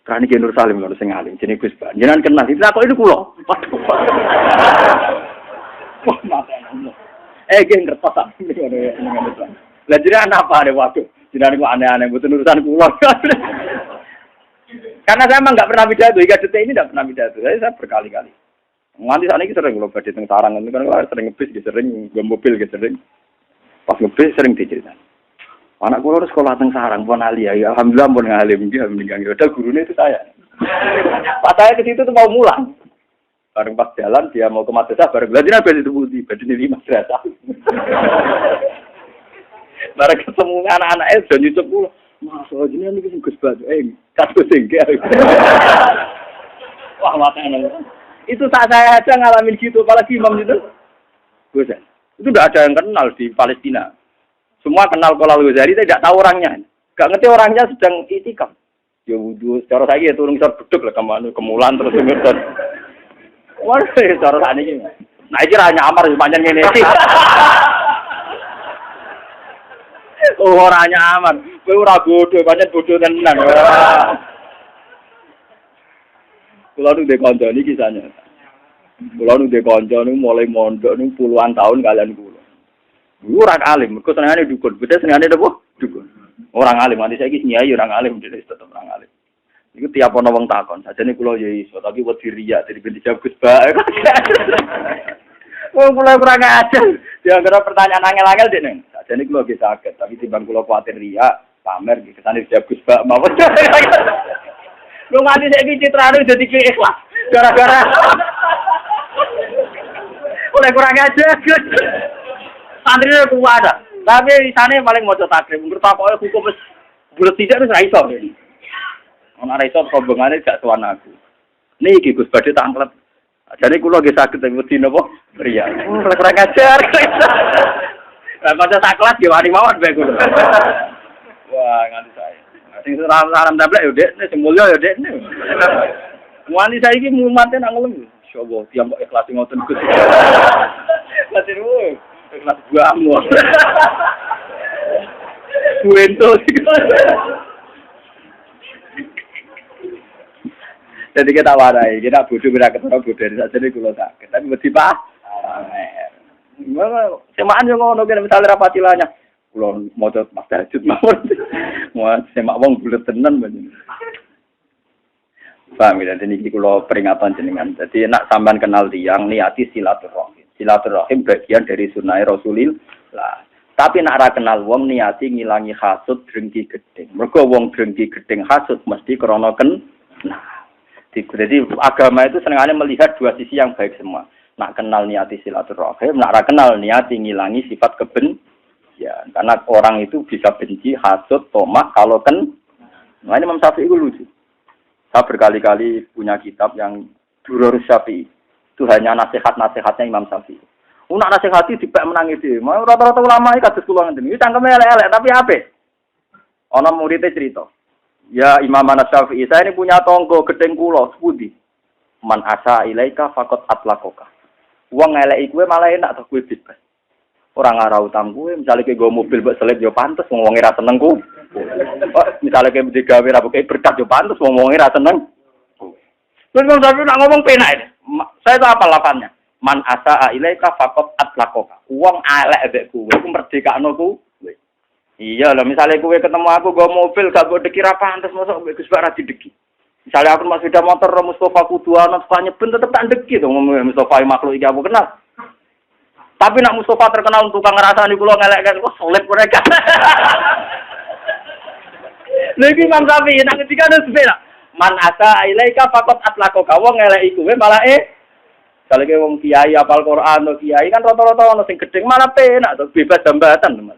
Kan iki Nur Salim lho sing alim jenenge Gus Ban. Jenengan kenal itu kok itu kula. Waduh. Wah, mate ngono. Geng kertas sampe ngono ya. Lah jenengan apa ada waduh. Jenengan kok aneh-aneh mboten urusan kula. Karena saya emang nggak pernah pidato, hingga detik ini nggak pernah pidato. Saya berkali-kali. Nganti saat ini sering kalau badhe teng sarang itu kan sering ngebis, sering nggo mobil, sering. Pas ngebis sering diceritain. Anak kula sekolah teng sarang pun alia, ya alhamdulillah pun ngalim dia meninggal. Padahal gurunya itu saya. Pas saya ke situ tuh mau mulang. Bareng pas jalan dia mau ke madrasah bareng belajar apa itu budi, badine di madrasah. Bareng ketemu anak-anak sudah nyucup kula. Mas, jenengan iki Gus Batu, kados singke. Wah, matane. Itu saat saya aja ngalamin gitu, apalagi imam itu. Gus, itu tidak ada yang kenal di Palestina. Semua kenal Kolal Ghazali, tidak tahu orangnya. Gak ngerti orangnya sedang itikaf. Ya wudu, cara saya ya turun sor beduk lah kemulan terus ngerti. Wah, cara saya ini. Nah, iki ra nyamar pancen ngene iki. Oh, ora nyaman. Kowe ora bodoh, pancen bodoh tenan. Kula nu ndek kanca niki kisahnya. Kula nu ndek kanca nu mulai mondok nu puluhan tahun kalian kula. Ora alim, mergo senengane dukun. Beda senengane apa? Dukun. Orang alim, nanti saiki nyai orang alim, dhewe tetep orang alim. Iku tiap ana wong takon, sajane kula ya iso, tapi wedi riya dari ben dijawab Gus Ba. Wong kula kurang ajar. Dia kira pertanyaan angel-angel dek neng. Sajane kula nggih saged, tapi timbang kula kuwatir riya, pamer nggih kesane dijawab Gus Ba mawon. Lu nganti saiki citrane dadi ikhlas. Gara-gara oleh kurang ajar. Santrine kuat ada. Tapi di sana paling maca takrib. Menurut takoke hukum wis bulet tidak wis ra iso. Ana ra iso rombongane gak tuan aku. Niki Gus badhe tanglet. Jane kula nggih saged teng wedi napa? Riya. Kurang ajar. Lah maca saklat nggih wani mawon bae kula. Wah, nganti saya. Sing salam tablek yo Dek, sing mulya yo Dek. Wani saiki mumate nang ngelem. Insyaallah tiang kok ikhlas ngoten Gus. Ikhlas kelas buahmu. Buento. Jadi kita warai, kita bodoh kita ketemu bodoh dari saja ni kulo tak. Tapi mesti pak. Semaan yang ngono kan misalnya rapatilanya. Kulo mau coba mas tajud mawon. Mau semak wong bulat tenan banyak. Paham ya? Jadi ini kulo peringatan jenengan. Jadi nak sampean kenal tiang niati silaturahim. Silaturahim bagian dari sunnah Rasulillah. Tapi nak ra kenal wong niati ngilangi hasud drengki gedeng. Mergo wong drengki gedeng hasud mesti krana nah. Jadi agama itu senengane melihat dua sisi yang baik semua. Nak kenal niati silaturahim, nak ra kenal niati ngilangi sifat kebencian. Karena orang itu bisa benci, hasud, tomak kalau Nah, ini Imam Syafi'i itu lucu. Saya berkali-kali punya kitab yang Durarus Syafi'i. Itu hanya nasihat-nasihatnya Imam Syafi'i. Nak nasihati dibak menangi dhewe. Mau rata-rata ulama iki kados kula ngene. Iki cangkeme elek-elek tapi apik. Ana muridé cerita. Ya Imam Syafi'i, saya ini punya tonggo gedeng kula sepundi. Man asa ilaika faqat atlaqaka. Wong eleki kowe malah enak to kowe bebas. Ora ngara utang kowe, misale kowe nggo mobil mbok selip yo pantes wong wonge ra seneng ku. Misale kowe digawe ra pokoke berkat yo pantes wong wonge ra seneng. Terus Imam Syafi'i nak ngomong penak ini. Saya tahu apa lapannya. Man asa'a ilaika faqat atlaqaka. Wong elek mbek kowe iku merdekakno kowe. Iya lho, misalnya kowe ketemu aku go mobil gak mbok deki ra pantes mosok mbek Gus Bak ra dideki. Misalnya aku masuk sepeda motor Mustafa Kuduana suka nyeben tetep tak deki to ngomong Mustafa makhluk iki aku kenal. Tapi nak Mustafa terkenal tukang ngrasani kula ngelek-ngelek kok solid mereka. Lagi Imam Syafi'i nak ketika ada sepeda. Man asa ilaika faqat atlaqaka wong ngeleki kowe malah kalau ke wong kiai apal Quran atau kiai kan rata-rata ono sing gedeng malah penak to bebas jambatan teman.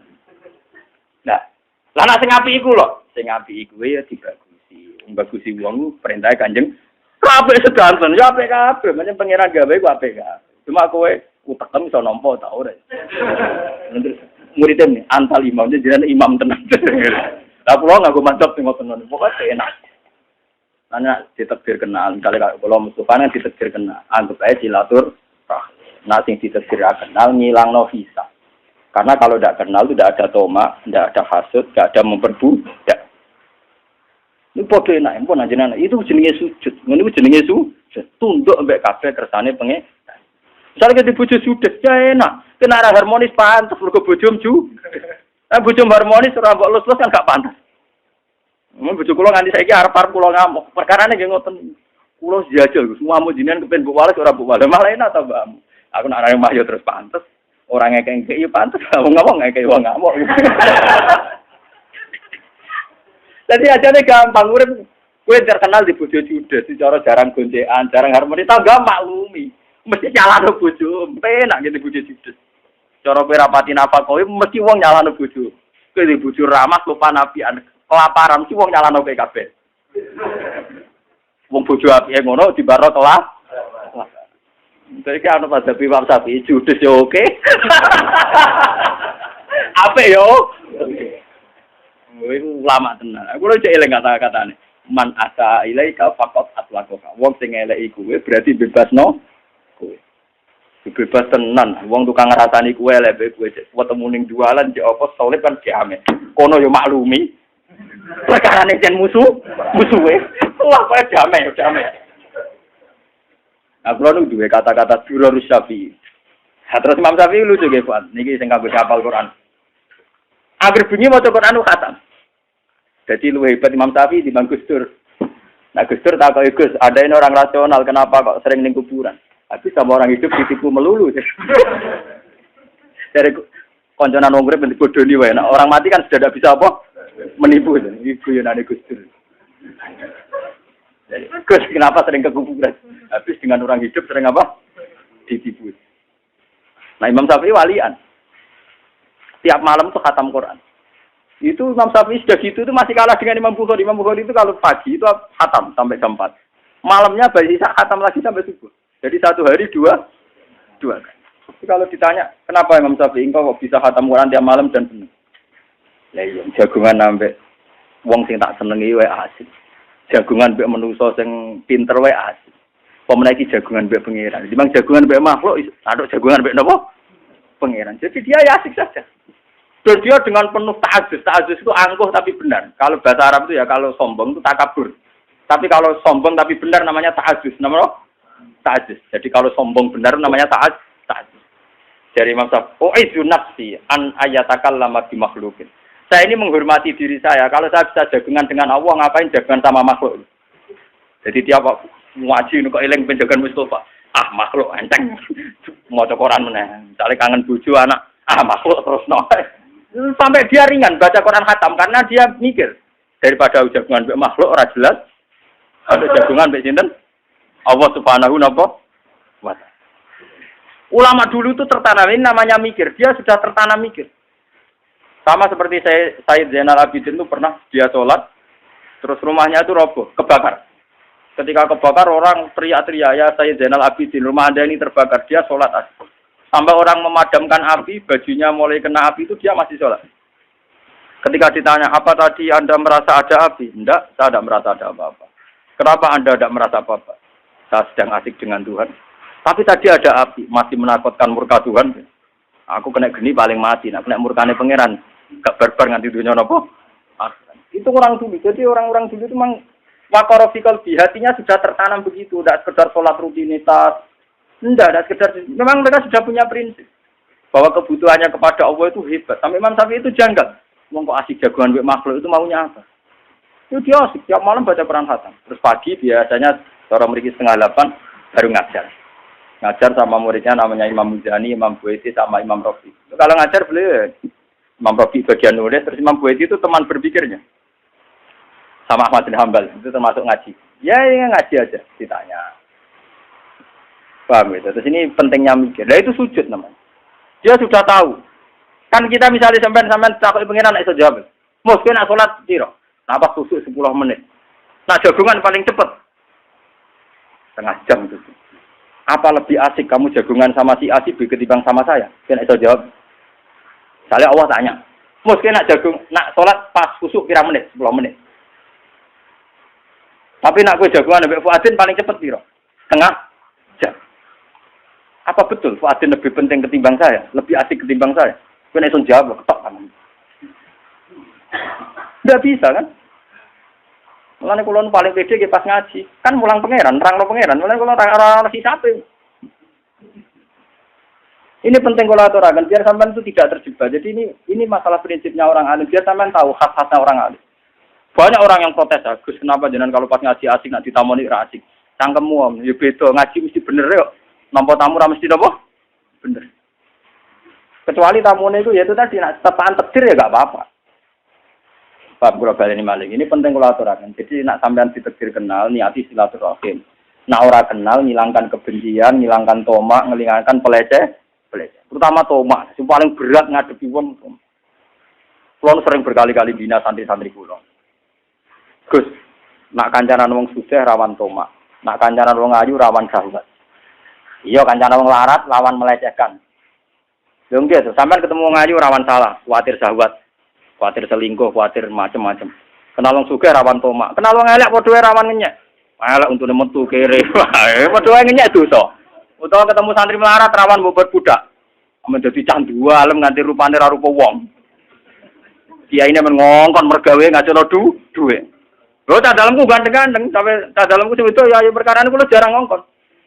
Nah, lah nek sing apik iku lho, sing apik iku ya dibagusi. Bagusi wong perintah Kanjeng kabeh sedanten ya apik kabeh, menyang pangeran gawe ku apik kabeh. Cuma kowe utekem iso nampa ta ora. Terus muridnya antal imam jenenge imam tenan. Lah kula nganggo mantap sing ngoten niku pokoke enak. Nanya ditekdir kenal, misalnya kalau Mustafa kan ditekdir kenal, anggap aja silatur, nah sing ditekdir kenal ngilang no visa, karena kalau tidak kenal itu tidak ada tomak, tidak ada hasud, tidak ada memperbudak. Ini padha enak pun anjenengan. Itu jenenge sujud. Ngono iku jenenge sujud. Tunduk mbek kabeh kersane pengen. Misalnya kita bojo sudet ya enak. Kena harmonis pantes mergo bojom ju. Bojom harmonis ora mbok lus-lus kan gak pantes. Mun bojo kula nganti saiki arep-arep kula ngamuk. Perkarane nggih ngoten. Kula jajal Gus, ngamu jenengan kepen mbok wales ora mbok wales. Malah enak ta, Mbak. Aku nak arep mah yo terus pantes. Ora ngekek yo pantes. Ngomong ngekek wong ngamuk. Jadi ajane gampang urip kowe terkenal di bojo judes, cara jarang goncekan, jarang harmonis, tangga maklumi. Mesti nyalano bojo, penak gitu bojo judes. Cara kowe rapati nafal kowe mesti wong nyalano bojo. Kowe di bojo ramah lupa nabian, kelaparan mesti wong nyalano kowe kabeh. Wong bojo apike ngono dibaro kelah. Iki ana pada Imam Syafi'i judes yo oke. Apik yo. Itu lama tenan. Aku lho cek eling kata-katane. Man asa ilaika faqat atlaqaka. Wong sing eleki kuwe berarti bebasno kowe. Bebas tenan. Wong tukang ngrasani kuwe elek kowe cek ketemu ning jualan cek apa solid kan diame. Kono yo maklumi. Perkarane jen musuhe. Wah, kok damai. Aku lho duwe kata-kata Durrus Syafi'i. Terus Imam Syafi'i lucu nggih, Pak. Niki sing kanggo hafal Quran. Agar bunyi maca Quran khatam. Jadi lu hebat Imam Syafi'i di Gus Dur. Nah Gus Dur takoki Gus, ada ini orang rasional kenapa kok sering ning kuburan? Habis sama orang hidup ditipu melulu. Dari konconan wong urip bentuk bodoni wae. Nah, orang mati kan sudah tidak bisa apa? Menipu. Ibu yunane Gus Dur. Jadi Gus kenapa sering ke kuburan? Habis dengan orang hidup sering apa? Ditipu. Nah Imam Syafi'i walian. Tiap malam tuh khatam Quran. Itu Imam Syafi'i sudah gitu itu masih kalah dengan Imam Bukhari. Imam Bukhari itu kalau pagi itu khatam sampai jam 4. Malamnya bisa khatam lagi sampai subuh. Jadi satu hari dua. Tapi kalau ditanya, kenapa Imam Syafi'i kok bisa khatam Quran tiap malam dan penuh? Lah iya, jagungan sampai wong sing tak senengi wae asik. Jagungan mbek menungso sing pinter wae asik. Pemenang iki jagungan mbek pangeran. Dimang jagungan mbek makhluk, aduk jagungan mbek napa? Pangeran. Jadi dia ya asik saja. Dan dia dengan penuh ta'adzuz. Ta'adzuz itu angkuh tapi benar. Kalau bahasa Arab itu ya kalau sombong itu takabur. Tapi kalau sombong tapi benar namanya ta'adzuz. Namanya ta'adzuz. Jadi kalau sombong benar namanya ta'adzuz. Dari Imam Syafi'i, "U'idzu nafsi an ayatakallama bi makhluqin." Saya ini menghormati diri saya. Kalau saya bisa jagungan dengan Allah, ngapain jagungan sama makhluk? Jadi dia kok ngaji kok eling penjagaan Mustafa. Ah makhluk enteng. Maca Quran meneh. Misale kangen bojo anak, makhluk terus no. Sampai dia ringan baca Quran khatam karena dia mikir daripada jagungan mbek makhluk ora jelas. Ada jagungan mbek sinten? Allah Subhanahu wa ta'ala. Ulama dulu itu tertanam, ini namanya mikir. Dia sudah tertanam mikir. Sama seperti Sayyid Zainal Abidin itu pernah dia sholat, terus rumahnya itu roboh, kebakar. Ketika kebakar orang teriak-teriak, ya Sayyid Zainal Abidin, rumah Anda ini terbakar. Dia sholat asik. Sampai orang memadamkan api, bajunya mulai kena api itu dia masih sholat. Ketika ditanya, apa tadi Anda merasa ada api? Tidak, saya tidak merasa ada apa-apa. Kenapa Anda tidak merasa apa-apa? Saya sedang asik dengan Tuhan. Tapi tadi ada api, masih menakutkan murka Tuhan. Aku kena geni paling mati, nak kena murkane pangeran. Gak barbar nganti dunia nopo. Itu orang dulu. Jadi orang-orang dulu itu memang wakorofikal hatinya sudah tertanam begitu. Tidak sekedar sholat rutinitas. Tidak sekedar. Memang mereka sudah punya prinsip bahwa kebutuhannya kepada Allah itu hebat. Sampai Imam Syafi'i itu janggal. Wong kok asik jagoan mbek makhluk itu maunya apa? Itu dia asik tiap malam baca Quran khatam. Terus pagi biasanya orang mriki 7:30 baru ngajar. Ngajar sama muridnya namanya Imam Muzani, Imam Buaiti sama Imam Rafi. Kalau ngajar beliau Imam Rafi bagian nulis, terus Imam Buaiti itu teman berpikirnya. Sama Ahmad bin Hanbal itu termasuk ngaji. Ya ngaji aja ditanya. Paham ya? Terus ini pentingnya mikir. Nah itu sujud namanya. Dia sudah tahu. Kan kita misalnya sampean takut pengiran nek iso jawab. Mesti nak salat piro? Napa susuk 10 menit. Nah jagungan paling cepat. Setengah jam itu. Apa lebih asik kamu jagungan sama si A si B ketimbang sama saya? Kena iso jawab. Misalnya Allah tanya, mesti nak nak salat pas susuk kira menit, 10 menit. Tapi nak kowe jagungan mbek Fuadin paling cepat piro? Setengah jam. Apa betul Fuadin lebih penting ketimbang saya? Lebih asik ketimbang saya? Kena iso jawab ketok kan. Tidak bisa kan? Mulane kula paling pede nggih pas ngaji. Kan mulang pangeran, nerangno pangeran. Mulane kula ora sisape. Ini penting kalau aturakan biar sampean itu tidak terjebak. Jadi ini masalah prinsipnya orang alim. Biar sampean tahu khas-khasnya orang alim. Banyak orang yang protes, Gus, kenapa jenengan kalau pas ngaji asik, nak ditamoni ra asik. Cangkemmu om, ya beda ngaji mesti bener yo. Nampa tamu ra mesti napa? Bener. Kecuali tamune itu ya itu tadi nak tepaan takdir ya enggak apa-apa. Bab kula baleni malih. Ini penting kalau aturakan. Jadi nak sampean ditakdir kenal, niati silaturahim. Nak ora kenal, ngilangkan kebencian, ngilangkan tomak, ngilangkan peleceh. Terutama tomak, yang paling berat ngadepi wong. Kulo sering berkali-kali bina santri-santri kulo. Gus, nak kancanan wong sugih rawan tomak, nak kancanan wong ayu rawan syahwat. Iya, kancanan wong larat lawan melecehkan. Lho nggih, sampean ketemu wong ayu rawan salah, kuwatir syahwat, kuwatir selingkuh, kuwatir macam-macam. Kenal wong sugih rawan tomak, kenal wong elek padha wae rawan ngenyek. Elek untune metu kere, padha wae ngenyek dosa. Utawa ketemu santri melarat rawan bobot budak. Menjadi candu alam nganti rupane ra rupa wong. Kiyaine men ngongkon mergawe ngacono duwe. Lho tak dalamku ganteng-ganteng, sampe tak dalamku sing itu ya perkarane kula jarang ngongkon.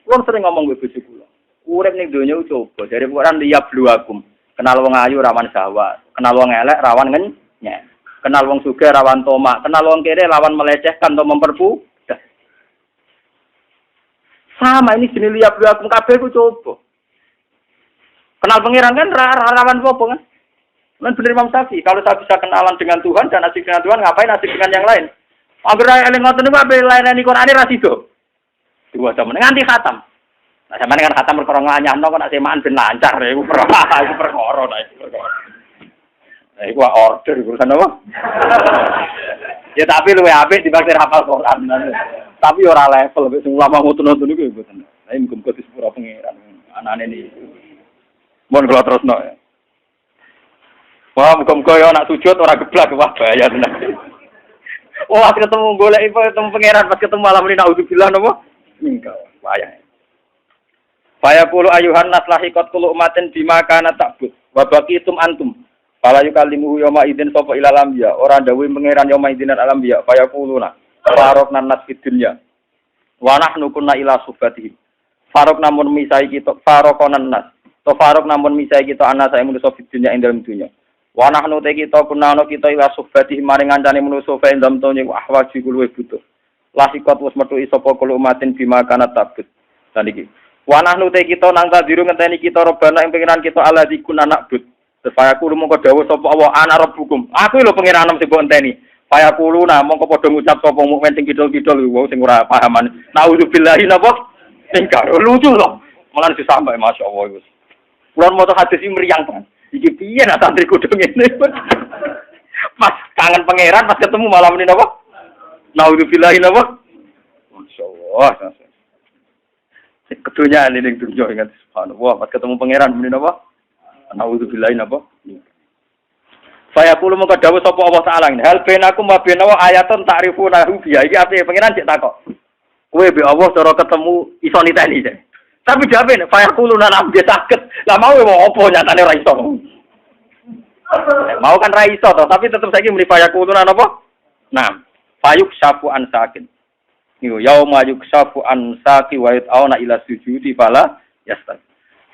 Kula sering ngomong mbek bojo kula. Urip ning donya coba dari Quran liyab luakum. Kenal wong ayu rawan syahwat, kenal wong elek rawan ngenyek. Kenal wong sugih rawan tomak, kenal wong kere rawan melecehkan atau memperbudak. Sama ini jenis liyab luakum kabeh ku coba. Kenal pangeran kan rawan apa kan? Kan bener Imam Syafi'i, kalau saya bisa kenalan dengan Tuhan dan asik dengan Tuhan, ngapain asik dengan yang lain? Anggere eling ngoten niku ape lainane Qur'ane ra sido. Dua jam nganti khatam. Nah, sampeyan kan khatam perkara nganyahno kok nek semaan ben lancar iku perkara iku perkara. Nah, iku order urusan apa? Ya tapi luwe apik dibanding hafal Qur'an. Tapi ora level wis ulama ngoten-ngoten niku mboten. Lah muga-muga disepuro pangeran anane niku. Mohon kula terusno ya. Wah, muga-muga ya nak sujud ora geblak wah bahaya tenan. Wah, ketemu golek ketemu pangeran pas ketemu malam ini naudzubillah napa? Mingkau. Bahaya. Faya qulu ayuhan nas lahiqat kullu umatin bima kana ta'bud wa baqitum antum. Fala yukallimuhu yawma idzin sapa ilal anbiya. Ora dawuh pangeran yawma idzin al anbiya. Faya quluna faraqna nas fid dunya. Wa nahnu kunna ila subatihi. Faraq namun misai kita faraqonan nas. To farok namun misai kita ana saya manusa fid dunya ing dalem dunya. Wa nahnu te kita kunana kita ila subati maring ngancane manusa fa ing dalem dunya ahwaji kuwi butuh. Lasikot wis metu sapa kulo umatin bima kana tabut. Dan iki. Wa nahnu te kita nang tadiru ngenteni kita robana ing pengiran kita ala dikun anak but. Supaya kulo mongko dawuh sapa Allah ana rabbukum. Aku lho pengiranem sing mbok enteni. Supaya kulo nah mongko padha ngucap sapa mukmin sing kidul-kidul wong sing ora pahaman. Nauzubillahi napa? Ingkar lucu lho. Malah disampai masyaallah wis. Kulon moto hadis iki mriyang tenan. Iki piye nak santri kudu ngene. Pas kangen pangeran pas ketemu malam ini napa? Naudzubillahi napa? Masyaallah. Kedunya ini ning dunya ingat subhanallah pas ketemu pangeran muni napa? Naudzubillahi napa? Saya kulo mengko dawuh sapa Allah taala ngene. Hal benakum wa benawa ayatun ta'rifuna biya. Iki ape pangeran cek takok. Kowe be Allah cara ketemu iso niteni cek. Tapi jamin, faya kuluna nam dia sakit. Lah mau apa nyatane ra iso. Mau kan ra iso to, tapi tetep saiki muni faya kuluna napa? Nah, fayuk syafu an sakin. Yo yauma yuksafu an saqi wa yatauna ila sujudi fala yastaq.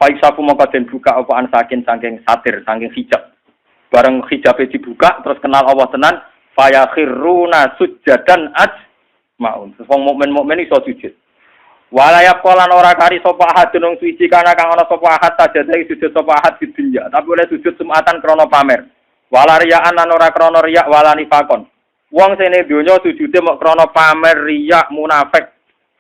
Fayuk syafu mongko den buka apa an sakin saking satir, saking hijab. Bareng hijabe dibuka terus kenal Allah tenan, faya khiruna sujadan ajmaun. Wong mukmin iso sujud. Walayap kolan ora kari sapa ahad denung suci kana kang ana sapa ahad sajadahi sujud sapa ahad di dunya tapi oleh sujud sumatan krana pamer walariyaan lan ora krana riya walani fakon wong sene donya sujude mok krana pamer riya munafik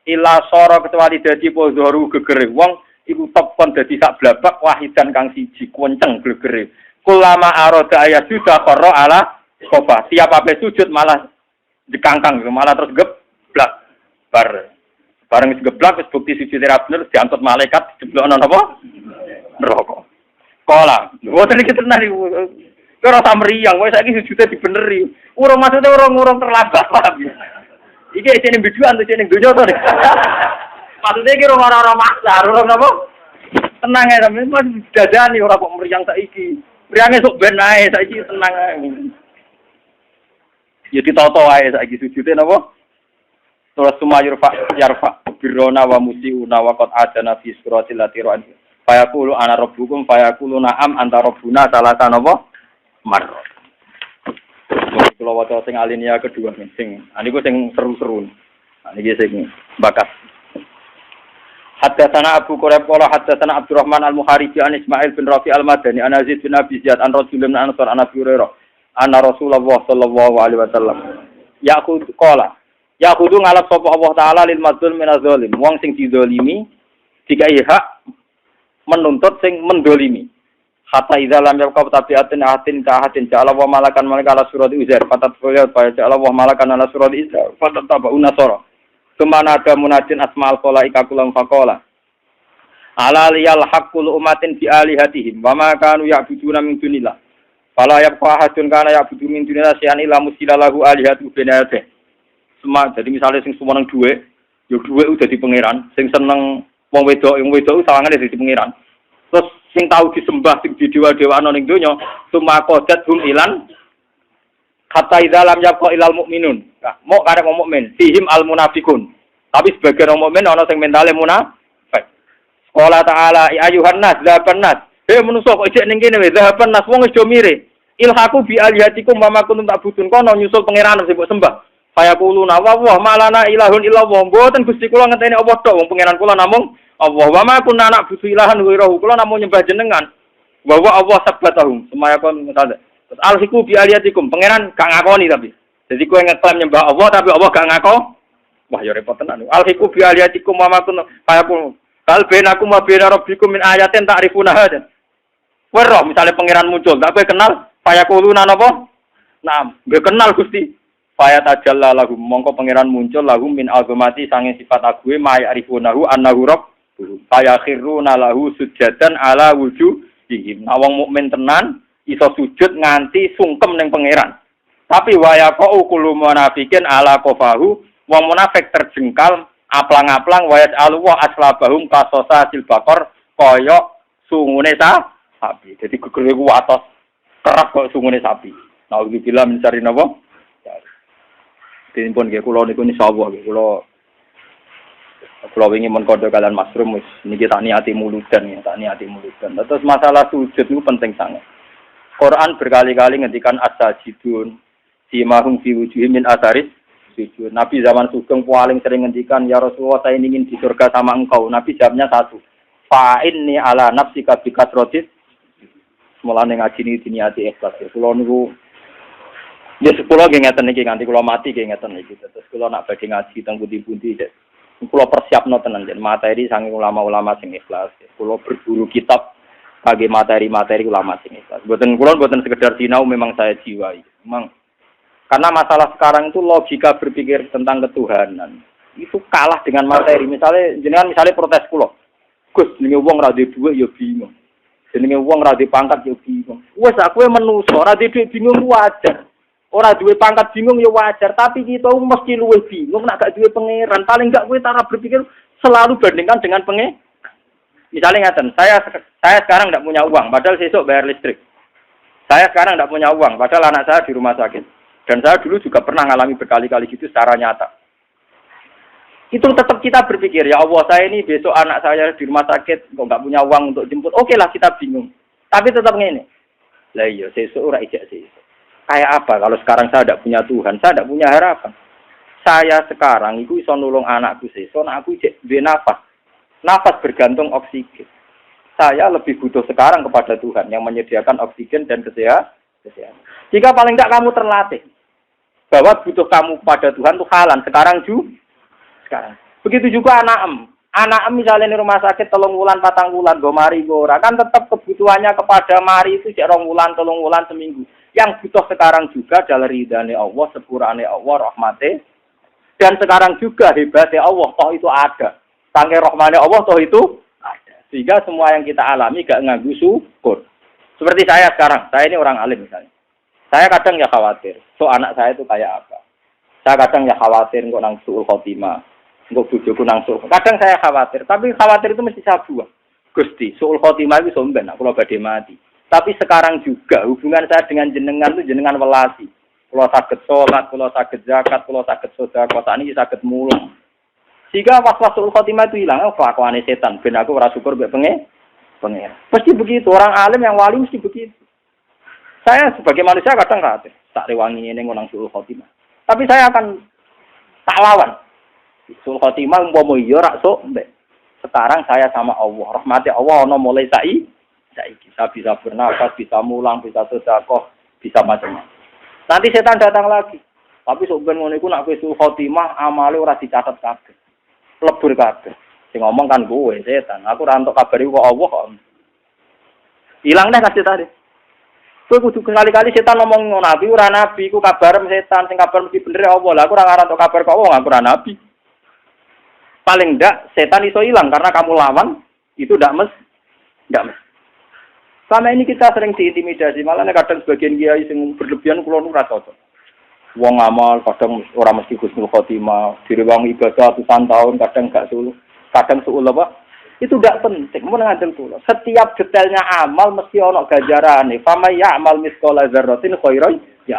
ila sara kecuali dadi pozoru gegere wong iku tepon dadi sak blabak wahidan kang siji kunceng gegere kulama arada ayat sudah qara ala sofa tiap ape sujud malah dikangkang malah terus geblak bareng geblak wis bukti sujud ra bener diangkut malaikat dijeblokno napa neraka. Kala, woten iki tenan iki. Ora samriyang, wis saiki sujude dibeneri. Urung maksude urung terlambat. Iki jeneng biduan to jeneng donya to. Maksude iki ora maksa, ora napa? Tenang ae sampeyan dadani ora kok mriyang saiki. Mriyange sok ben ae saiki tenang ae. Ya ditata wae saiki sujude napa? Terus yarfa birrona wa musiuna wa qad adana fi suratil latiran. Fayaqulu ana rabbukum fayaqulu na'am anta rabbuna salatan apa? Marra. Kalau waca sing alinea kedua sing niku sing seru-seru. Niki sing bakat. Haddatsana Abu Quraib qala haddatsana Abdurrahman al-Muharibi an Ismail bin Rafi al-Madani an Yazid bin Abi Ziyad an Rasulullah bin Ansar an Abi Hurairah anna Rasulullah sallallahu alaihi wasallam Yaqudu ngalap sapa Allah taala lil madzlum min az-zalim wong sing dizalimi dikai hak menuntut sing mendolimi hatta idza lam yaqab tabiatin atin ka atin ja'ala wa malakan malaka surat uzair fatat qala fa ja'ala wa malakan ala surat uzair fatat tabauna sura kemana ada munajin asma'al khalaika kulam faqala ala liyal haqqul umatin bi alihatihim wa ma kanu ya'buduna min dunillah fala yabqa ahadun kana ya'budu min dunillah syai'an illa musilalahu alihatu binate jadi misalnya sing semeneng dhuwit yo dhuwit udah di pangeran sing seneng wong wedok sawangane dadi pangeran terus sing tau disembah sing di dewa-dewano ning donya sumaqadat hum ilan hatta idza lam yabqa ilal mukminun nah mok karek wong mukmin fihim al munafiqun tapi sebagian wong mukmin ana sing mentale munafik qala ta'ala ayuhan nas zaban nas manusa kok ijek ning kene wae zaban nas wong wis do mire ilhaku bi alihatikum mama kuntum tak budun kono nyusul pangeran sing mbok sembah fayaquluna wa malana ilahun illallah mboten Gusti kula ngenteni apa tok wong pangeran kula namung Allah wa ma kunna na'budu ilahan ghairuhu kula namung nyembah jenengan wa Allah sabbatahum semaya kon ngene terus alhiku bi aliyatikum pangeran gak ngakoni tapi jadi kowe ngeklaim nyembah Allah tapi Allah gak ngako wah ya repot tenan alhiku bi aliyatikum wa ma kunna fayaqul kal bainakum wa baina rabbikum min ayatin ta'rifuna hada weroh misale pangeran muncul tak kowe kenal fayaquluna napa nah gak kenal Gusti Fayat ajalla lahum mongko pangeran muncul lahum min azamati sange sifat ague ma'arifunahu annahu rabb fayakhiruna lahu sujadan ala wujuhihim nah wong mukmin tenan iso sujud nganti sungkem ning pangeran tapi wayaqau kullu munafiqin ala qafahu wong munafik terjengkal aplang-aplang wayat alwa aslabahum kasosa silbakor kaya sungune sapi jadi gegere ku atos keras kaya sungune sapi nah iki bilang mencari napa Dipun nggih kula niku insyaallah nggih kula wingi mon kode kalian Masrum wis niki tak niati muludan ya tak niati muludan. Terus masalah sujud niku penting sangat. Quran berkali-kali ngendikan as-sajidun simahum fi wujuhihim min atharis sujud. Nabi zaman sugeng paling sering ngendikan ya Rasulullah saya ingin di surga sama engkau. Nabi jawabnya satu. Fa inni ala nafsika bi kasratis. Mulane ngaji niki diniati ikhlas. Kula niku ya sepuluh ngeten iki nganti kula mati ngeten iki. Terus kula nak badhe ngaji teng pundi-pundi kula persiapno tenan jen materi saking ulama-ulama sing ikhlas. Kula berburu kitab bagi materi-materi ulama sing ikhlas. Mboten sekedar sinau memang saya jiwai. Memang karena masalah sekarang itu logika berpikir tentang ketuhanan itu kalah dengan materi. Misalnya protes kula. Gus, jenenge wong ra duwe dhuwit ya bingung. Jenenge wong ra duwe pangkat ya bingung. Wes aku menungso ra duwe dhuwit bingung wajar. Ora duwe pangkat bingung ya wajar, tapi kita mesti luwih bingung nek gak duwe pangeran. Paling gak kowe cara berpikir selalu bandingkan dengan pangeran. Misalnya ngaten, saya sekarang tidak punya uang, padahal besok bayar listrik. Saya sekarang tidak punya uang, padahal anak saya di rumah sakit. Dan saya dulu juga pernah ngalami berkali-kali gitu secara nyata. Itu tetap kita berpikir, ya Allah saya ini besok anak saya di rumah sakit, kok nggak punya uang untuk jemput. Oke lah kita bingung. Tapi tetap ngene. Lah iya, sesuk ora ijek sesuk. Kayak apa kalau sekarang saya tidak punya Tuhan, saya tidak punya harapan. Saya sekarang itu bisa nolong anakku sesuk, aku ijek duwe nafas. Nafas bergantung oksigen. Saya lebih butuh sekarang kepada Tuhan yang menyediakan oksigen dan kesehatan. Jika paling tidak kamu terlatih bahwa butuh kamu pada Tuhan itu halan sekarang. Begitu juga anak misalnya di rumah sakit 3 wulan 4 wulan go mari go ora kan tetap kebutuhannya kepada mari itu 2 wulan 3 wulan seminggu. Yang butuh sekarang juga adalah ridhane Allah, sepurane Allah, rahmate. Dan sekarang juga hebatnya Allah, toh itu ada. Saking rahmane Allah, toh itu ada. Sehingga semua yang kita alami gak nganggu syukur. Seperti saya sekarang, saya ini orang alim misalnya. Saya kadang ya khawatir, so anak saya itu kayak apa. Saya kadang ya khawatir kok nang suul khotimah, kok bojoku nang suul. Kadang saya khawatir, tapi khawatir itu mesti saya buang. Gusti, suul khotimah itu somben, aku lo badhe mati. Tapi sekarang juga hubungan saya dengan jenengan itu jenengan welasi. kula saged salat, kula saged zakat, kula saged sedekah, sakniki saged mulung. Sehingga waswasul khotimah itu hilang, kelakuane setan, ben aku ora syukur mbek pengen. Pasti begitu, orang alim yang wali mesti begitu. Saya sebagai manusia kadang kate, tak rewangi ini ngonang suul khotimah. Tapi saya akan tak lawan. Suul khotimah umpama iya rak sok mbek. Sekarang saya sama Allah, rahmati Allah ono mulai saiki saya bisa bernafas, bisa mulang, bisa sedekah, bisa macam-macam. Nanti setan datang lagi. Tapi sok ben ngono iku nak kowe suul khotimah amale ora dicatet kabeh. Lebur kabeh. Sing ngomong kan gue setan. Aku ora entuk kabar iku kok Allah kok. Hilang dah kasih tadi. Kowe kudu kali-kali setan ngomong ngono nabi ora nabi ku kabar setan sing kabar mesti bener Allah. Lah aku ora ngarep entuk kabar kok Allah aku ora nabi. Paling ndak setan iso hilang karena kamu lawan itu ndak mes. Sama ini kita sering diintimidasi, malah kadang sebagian kiai sing berlebihan kula nu ora cocok. Wong amal kadang ora mesti husnul khotimah, direwang ibadah ratusan tahun kadang gak suluk. Kadang suul apa? Itu tidak penting. Mun ngandel kula. Setiap detailnya amal mesti ana ganjarane. Fama ya'mal misqala dzarratin khairan ya.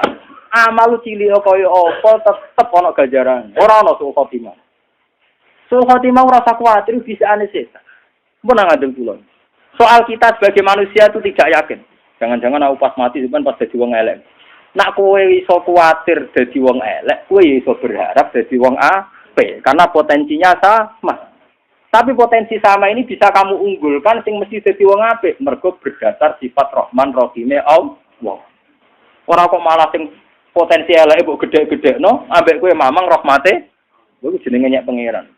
Amal cilik kaya apa tetep ana ganjarane. Ora ana suul khotimah. Suul khotimah ora usah kuwatir bisa ane setan. Mun ngandel kula. Soal kita sebagai manusia itu tidak yakin. Jangan-jangan aku pas mati sampean pas dadi wong elek. Nak kowe iso kuwatir dadi wong elek, kowe iso berharap dadi wong apik karena potensinya sama. Tapi potensi sama ini bisa kamu unggulkan sing mesti dadi wong apik mergo berdasar sifat Rahman Rahime Allah. Ora kok malah sing potensi eleke mbok gedhe-gedhekno ambek kowe mamang rahmate kowe jenenge nyek pangeran.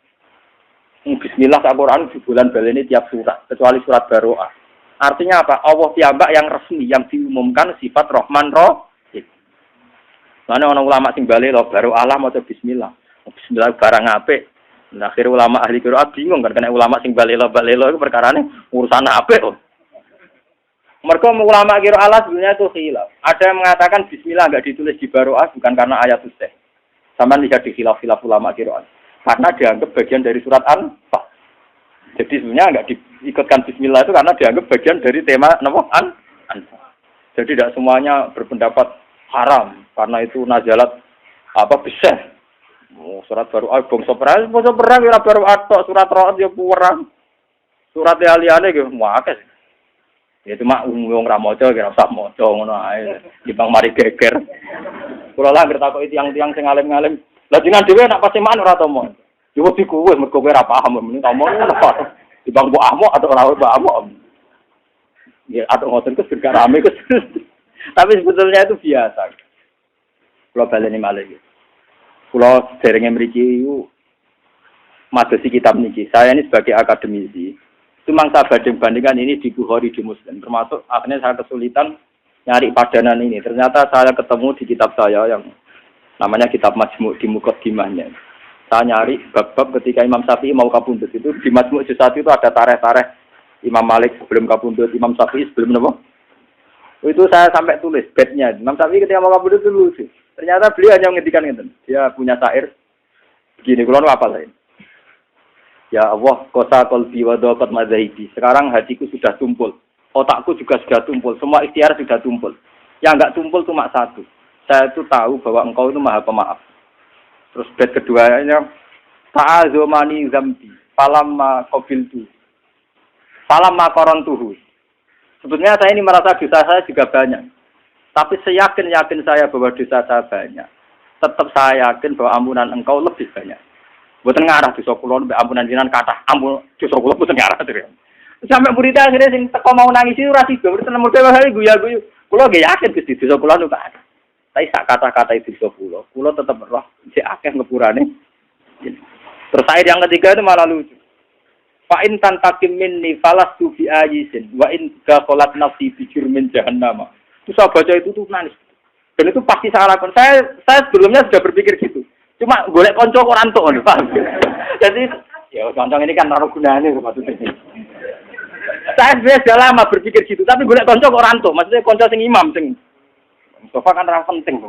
Bismillah Al-Qur'an di bulan baleni tiap surat kecuali surat Baroah. Artinya apa? Allah piyambak yang resmi yang diumumkan sifat Rahman Rahim. Mana ana ulama sing bali lo Baroah lah maca bismillah. Bismillah barang apik. Nah, akhirnya ulama ahli qiraat bingung kan kena ulama sing balelo itu perkarane urusan apa kok. Mergo ulama qiraat sebenarnya itu khilaf. Ada yang mengatakan bismillah enggak ditulis di Baroah bukan karena ayat tusteh. Sama lihat di khilaf ulama qiraat. Karena dianggap bagian dari surat An-Fat. Jadi sebenarnya enggak diikutkan bismillah itu karena dianggap bagian dari tema napa An-Fat. Jadi tidak semuanya berpendapat haram karena itu nazalat apa besar. Oh, surat baru bangsa perang ora baru atok surat roat ya perang. Surat liane ge akeh. Ya cuma wong ra maca kira usah maca ngono ae. Dibang mari geger. Kula lah ngerti takoki tiyang-tiyang sing alim-alim. Lah jenengan dhewe nek pas iman ora tomo. Yo wedi kuwe mergo kowe ora paham meni tomo apa. Dibang mbok amuk atau ora mbok amuk. Ya atau ngoten kes rame kes. Tapi sebetulnya itu biasa. Kula baleni malih. Kalau derenge mriki iku madosi kitab niki. Saya ini sebagai akademisi, itu mangsa banding-bandingkan ini di Bukhari di Muslim. Termasuk akhirnya saya kesulitan nyari padanan ini. Ternyata saya ketemu di kitab saya yang namanya kitab Majmu' di Muqaddimahnya. Saya nyari bab-bab ketika Imam Syafi'i mau kapundhut itu di Majmu' juz 1 itu ada tarikh-tarikh Imam Malik sebelum kapundhut, Imam Syafi'i sebelum apa? Itu saya sampai tulis bednya. Imam Syafi'i ketika mau kapundhut itu lucu. Ternyata beliau hanya menghentikan itu. Dia punya syair begini, kalau apa lain? Ya Allah, kota qalbi wa daqat madzahibi. Sekarang hatiku sudah tumpul, otakku juga sudah tumpul, semua ikhtiar sudah tumpul. Yang enggak tumpul cuma satu. Saya itu tahu bahwa Engkau itu Maha Pemaaf. Terus bait keduanya, ta'azumani zambi, falamma qabiltu. Falamma qarantuhu. Sebetulnya saya ini merasa dosa saya juga banyak. Tapi seyakin-yakin saya bahwa dosa saya banyak. Tetap saya yakin bahwa ampunan Engkau lebih banyak. Mboten ngarah dosa kula mbek ampunan jenengan kathah. Ampun dosa kula mboten ngarah terus. Sampai murid akhirnya sing teko mau nangis itu ora sida, mboten model wae guyu-guyu. Kula nggih yakin Gusti dosa kula niku kathah. Tapi sak kata-kata itu dosa kula tetap roh sik akeh ngepurane. Terus ayat yang ketiga itu malah lucu. Fa in tantakim minni falastu bi ayisin wa in dakhalat nafsi bi jurmin jahannam. Terus saya baca itu tuh nangis. Dan itu pasti saya lakukan. Saya sebelumnya sudah berpikir gitu. Cuma golek konco kok rantuk ngono, Pak. Jadi ya konco ini kan naruh gunane maksudnya. Saya sudah lama berpikir gitu, tapi golek konco kok rantuk. Maksudnya konco sing imam sing Mustafa kan ora penting.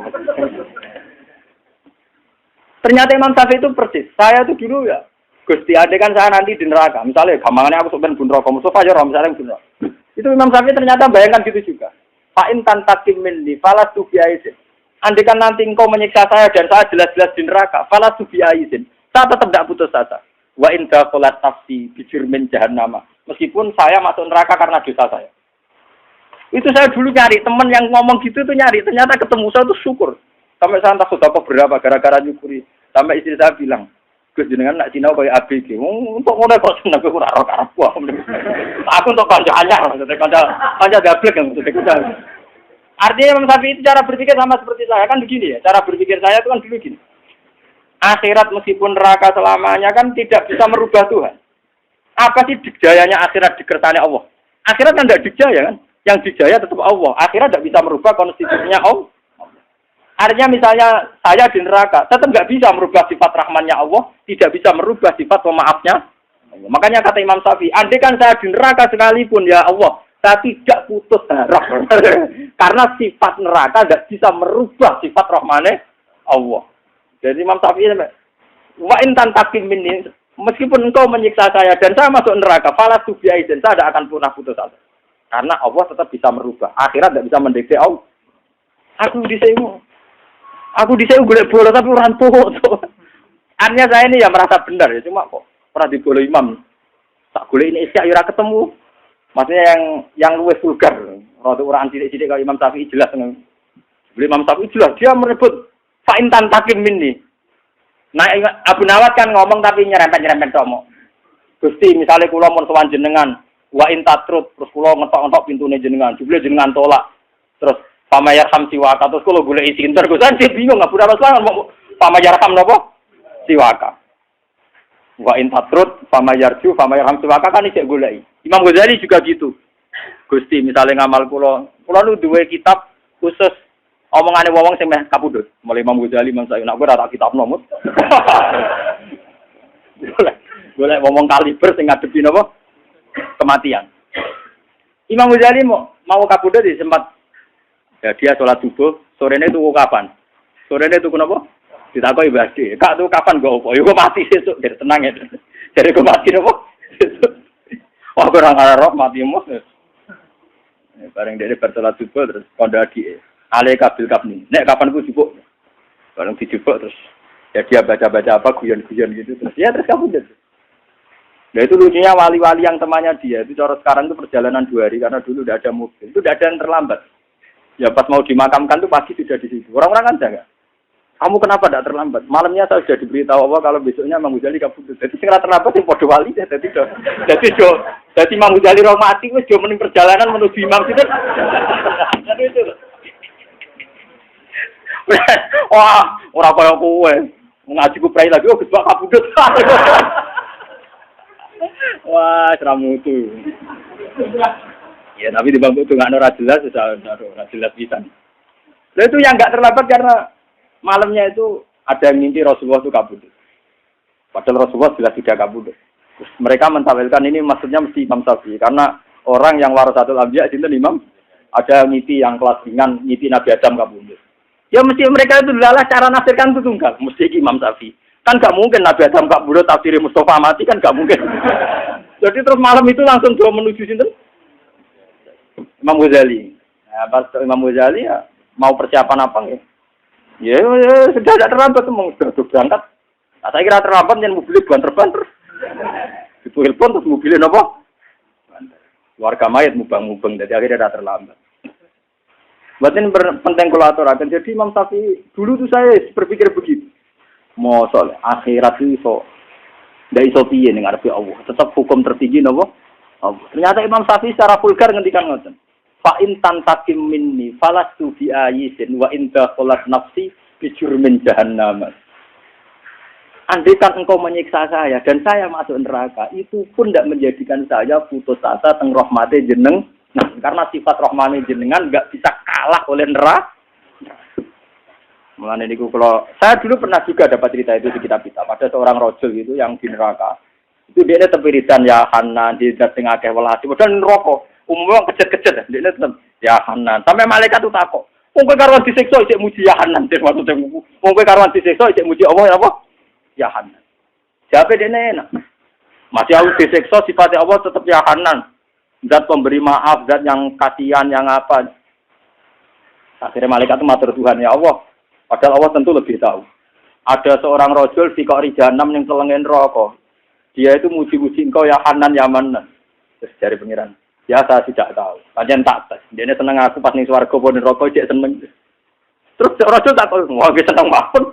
Ternyata Imam Syafi'i itu persis. Saya tuh dulu ya Gusti ade kan saya nanti di neraka. Misalnya gampangannya aku sok ben bun neraka, Mustafa ya misalnya bun neraka. Itu Imam Syafi'i ternyata bayangkan gitu juga. Fa'in tantakim minni falastu bi'aisin. Andai kan nanti engkau menyiksa saya dan saya jelas-jelas di neraka, fala subi'aizin. Saya tetap tidak putus asa. Wa inda qolat nafsi bijurmin jahannama. Meskipun saya masuk neraka karena dosa saya. Itu saya dulu nyari teman yang ngomong gitu tuh nyari. Ternyata ketemu saya tuh syukur. Sampai saya entah sudah berapa gara-gara nyukuri. Sampai istri saya bilang, Gus jenengan nak sinau kayak ABG. Untuk ngono kok seneng kowe ora karep aku. Aku untuk kanca anyar, kanca gablek yang maksudnya. Artinya Imam Syafi'i itu cara berpikir sama seperti saya kan begini ya. Cara berpikir saya itu kan dulu gini. Akhirat meskipun neraka selamanya kan tidak bisa merubah Tuhan. Apa sih dikjayanya akhirat dikersani Allah? Akhirat kan tidak dikjaya kan? Yang dikjaya tetap Allah. Akhirat tidak bisa merubah konstitusinya Allah. Artinya misalnya saya di neraka, tetap nggak bisa merubah sifat rahmannya Allah, tidak bisa merubah sifat pemaafnya. Makanya kata Imam Syafi'i, andai kan saya di neraka sekalipun ya Allah, saya tidak putus harap. Karena sifat neraka tidak bisa merubah sifat rahmannya Allah. Jadi Imam Syafi'i wa in tantakim minni, meskipun engkau menyiksa saya dan saya masuk neraka, fala subi'aizin, saya tidak akan pernah putus asa. Karena Allah tetap bisa merubah. Akhirat tidak bisa mendekati Allah. Aku disayung golek bola tapi orang tua. Artinya saya ini ya merasa benar ya, cuma kok pernah dibola imam. Tak golek ini isya ora ketemu. Maksudnya yang luwes vulgar. Orang cilik-cilik kalau Imam Syafi'i jelas. Imam Syafi'i jelas dia merebut fa'intan takim ini. Nah, Abu Nawad kan ngomong tapi nyerempet-nyerempet tomo. Gusti misalnya kula mun sowan jenengan wa intatrut terus kula ngetok-ngetok pintune jenengan, jebule jenengan tolak. Terus pamayarham siwaka terus kula golek isi inter Gusti kan bingung Abu Nawad lan mau pamayarham napa? Siwaka. Wa intatrut pamayarju pamayarham siwaka kan isih goleki. Imam Ghazali juga gitu. Gusti misalnya ngamal kula nu duwe kitab khusus omongane wong sing meh kapundhut. Mulai Imam Ghazali Imam Syafi'i nak ora tak kitab nomut. Golek ngomong kaliber sing ngadepi napa? Kematian. Imam Ghazali mau kapundhut sempat ya dia sholat subuh, sorene tuku kapan? Sorene tuku napa? Ditakoki ibadi. Kak tuku kapan go opo? Yo kok mati sesuk, der tenang ya. Jare kok mati napa? Wah, orang Arab mati mus. Bareng dia bersolat subuh terus kondaki. Ale kabil kapni. Nek kapan ku jupuk? Bareng dijupuk terus ya dia baca-baca apa guyon-guyon gitu terus ya terus kamu deh. Nah itu lucunya wali-wali yang temannya dia itu cara sekarang itu perjalanan 2 hari karena dulu udah ada mobil. Itu udah ada yang terlambat. Ya pas mau dimakamkan tuh pagi sudah di situ. Orang-orang kan jaga. Kamu kenapa tidak terlambat? Malamnya saya sudah diberitahu Allah kalau besoknya Imam Ghazali kabudut. Jadi segera terlambat yang podo wali ya. Jadi Imam Ghazali roh mati wis jo mending perjalanan menuju Imam itu. Jadi itu. Wah, ora kaya kowe. Ngaji ku prai lagi kok gebak kabudut. Wah, seramutu. Ya, tapi di bangku itu nggak ora jelas, ora jelas pisan. Lah itu yang nggak terlambat karena malamnya itu ada yang mimpi Rasulullah itu kabudut. Padahal Rasulullah jelas tidak kabudut. Terus mereka mentawilkan ini maksudnya mesti Imam Syafi'i karena orang yang warasatul anbiya sinten Imam ada mimpi yang kelas ringan, mimpi Nabi Adam kabudut. Ya mesti mereka itu adalah cara nafsirkan itu tunggal, mesti Imam Syafi'i. Kan nggak mungkin Nabi Adam kabudut tafsir Mustafa mati kan nggak mungkin. Jadi terus malam itu langsung dia menuju sinten Imam Ghazali. Nah, pas Imam Ghazali ya mau persiapan apa nggih? Ya, sudah tidak terlambat sudah berangkat. Nah, saya kira terlambat yang mobilnya banter-banter. Ditelepon terus mobilnya apa? Warga mayat mubang-mubang, jadi akhirnya tidak terlambat. Buat ini penting kolaborasi. Jadi Imam Syafi'i dulu tuh saya berpikir begitu. Mosok akhirat itu tidak iso piye ning ngarepe Allah. Tetap hukum tertinggi napa? Allah. Ternyata Imam Syafi'i secara vulgar ngendikan ngoten. Fa in tantakim minni falastu bi ayisin wa in dakhalat nafsi bi jurmin jahannam. Andai kan engkau menyiksa saya dan saya masuk neraka, itu pun tidak menjadikan saya putus asa teng rahmate jeneng. Nah, karena sifat rahmane jenengan enggak bisa kalah oleh neraka. Mulane niku kalau saya dulu pernah juga dapat cerita itu di kitab-kitab. Ada seorang rajul itu yang di neraka. Itu dia tepiritan ya Hanan di sing akeh welasi. Padahal neraka umumnya kecet-kecet, dia tetap ya Hanan. Sampai malaikat itu takut. Wong kowe karuan disiksa isih muji ya Hanan, maksudnya wong kowe karuan disiksa isih muji Allah apa? Ya Hanan. Jawabe dene enak. Masih harus disiksa sifatnya Allah tetap ya Hanan. Zat pemberi maaf, zat yang kasihan, yang apa. Akhirnya malaikat itu matur Tuhan, ya Allah, Padahal Allah tentu lebih tahu. Ada seorang rojul di kok rijanam yang telengin rokok. Dia itu muji-muji engkau ya Hanan ya Manan. Terus dari pengiran. Ya saya tidak tahu. Kajian tak tes. Dia ini seneng aku pas ning swarga pun rokok dia seneng. Terus rojul tak tahu. Wah dia seneng banget.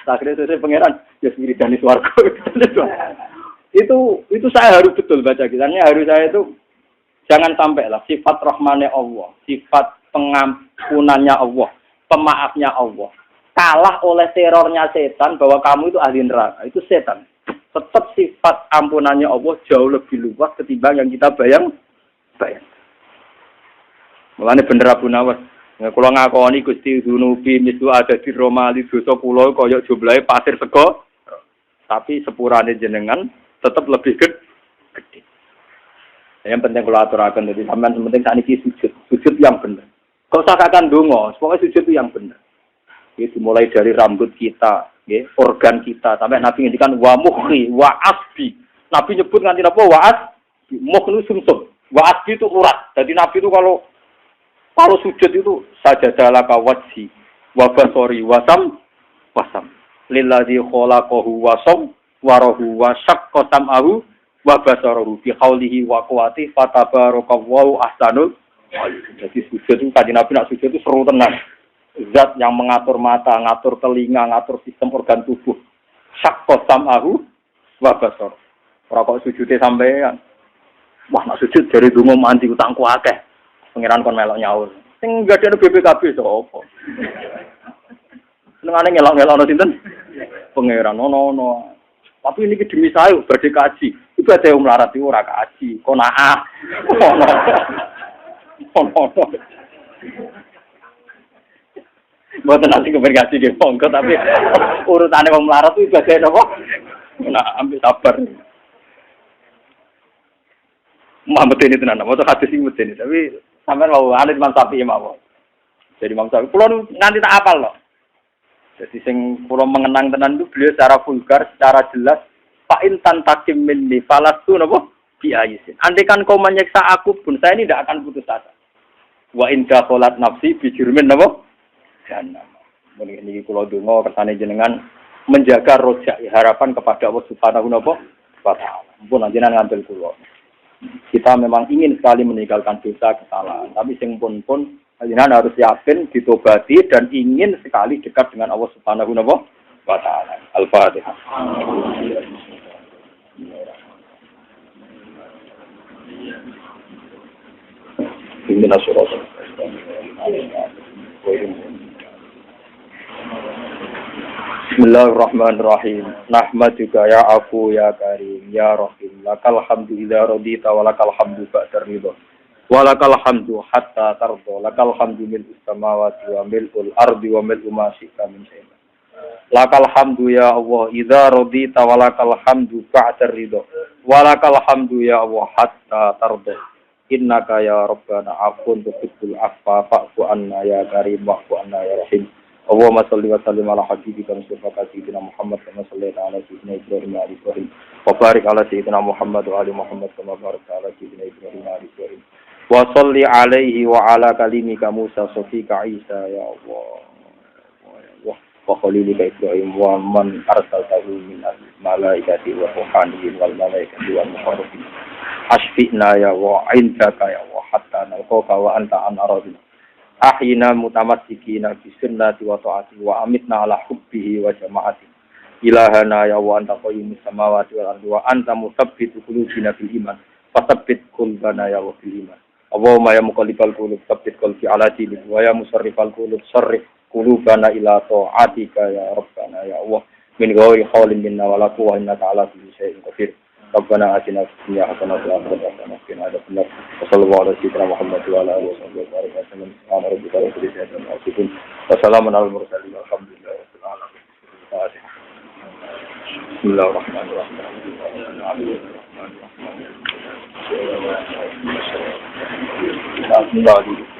Akhirnya saya pengiran. Ya sendiri dari swarga. Itu saya harus betul baca kisahnya. Harus saya itu jangan sampai lah sifat rahmane Allah, sifat pengampunannya Allah, pemaafnya Allah kalah oleh terornya setan bahwa kamu itu ahli neraka. Itu setan. Tetap sifat ampunannya Allah jauh lebih luas ketimbang yang kita bayang. Mulane bener Abu Nawas. Nek kula ngakoni Gusti Dunubi misu ada di Romali dosa kula kaya jumlahe pasir sego. Tapi sepurane jenengan tetap lebih gede. Yang penting kula aturaken dadi sampean penting sakniki sujud yang bener. Kok usah katakan donga, pokoknya sujud itu yang bener. Itu mulai dari rambut kita, ya, organ kita, sampai Nabi ngendikan wa mukhi wa asbi. Nabi nyebut nganti napa wa asbi, mukh sumsum. Wa asbi itu urat. Jadi Nabi itu kalau sujud itu sajadalaka wajhi wa basori wasam lillazi khalaqahu wa warahu wa syaqqa sam'ahu wa basarahu bi qaulihi wa quwwati fatabarakallahu ahsanul. Jadi sujud itu tadi Nabi nak sujud itu seru tenan. Zat yang mengatur mata, ngatur telinga, ngatur sistem organ tubuh. Syaqqa sam'ahu wa basar. Ora kok sujude sampean. Wah, nak sujud dari donga mandi utangku akeh. Pengiran kon melok nyaur. Sing gadene BPKB sapa? Senengane ngelok-ngelokno sinten? Pengiran ono. Tapi ini demi saya badhe kaji. Ibadah melarat itu ora kaji, qanaah. Ono. Mboten nanti keberkasi di monggo tapi urutane wong melarat itu ibadah napa? Nah, ambil sabar. Muhammad ini tenan, mau hadis iki medeni tapi sampean mau alit Imam Syafi'i mawon. Jadi Imam Syafi'i kula nganti tak apal loh. Jadi sing kula mengenang tenan itu beliau secara vulgar, secara jelas fa in tantakim minni falastu napa bi ayisin. Andai kan kau menyiksa aku pun saya ini tidak akan putus asa. Wa in dakhalat nafsi bi jurmin napa? Jannah. Mungkin ini kula donga kersane jenengan menjaga rojak harapan kepada Allah Subhanahu wa taala. Mumpun jenengan ngambil kula. Kita memang ingin sekali meninggalkan dosa kesalahan, tapi sing pun jenengan harus yakin ditobati dan ingin sekali dekat dengan Allah Subhanahu wa taala. Al-Fatihah. Bismillahirrahmanirrahim. Nahmaduka ya afu ya karim ya rahim. Lakal hamdu idza radita wa lakal hamdu ba'da ridha. Wa lakal hamdu hatta tarda. Lakal hamdu mil'us samawati wa mil'ul ardi wa mil'u ma syi'ta min syai'in. Lakal hamdu ya Allah idza radita wa lakal hamdu ba'da ridha. Wa lakal hamdu ya Allah hatta tarda. Innaka ya rabbana afun tuhibbul afwa fa'fu anna ya karim wa'fu anna ya rahim. Allahumma shalli wa sallim ala habibika Mustafa sayyidina Muhammad kama shallaita ala sayyidina Ibrahim wa ali Ibrahim wa barik ala sayyidina Muhammad wa ali Muhammad kama barakta ala sayyidina Ibrahim wa ali Ibrahim wa shalli alaihi wa ala kalimika Musa safika Isa ya Allah wa khalilika Ibrahim wa man arsaltahu min al-malaikati wa ruhaniyin wal malaikati wal muqarrabin asfi'na ya wa indaka ya wa hatta nalqaka wa anta an aradina ahyina mutamassikina bi sunnati wa ta'ati wa amitna ala hubbihi wa jama'ati ilahana ya wa anta qayyimus samawati wal ardi wa anta musabbitu qulubina bil iman fasabbit qulubana ya wa bil iman Allahumma ya muqallibal qulub tsabbit qalbi ala dinik wa ya musarrifal qulub sarrif qulubana ila ta'atika ya rabbana ya Allah min ghairi haulin minna wa la quwwata illa ta'ala bi syai'in qadir Rabbana atina fid dunya hasanah wa fil akhirati hasanah wa qina adzabannar. Wassallallahu ala sayyidina Muhammad wa ala alihi wa sallam. Subhana rabbika rabbil izzati amma yasifun. Wassalamun alal mursalin. Alhamdulillahi rabbil alamin. Bismillahirrahmanirrahim. Bismillahirrahmanirrahim.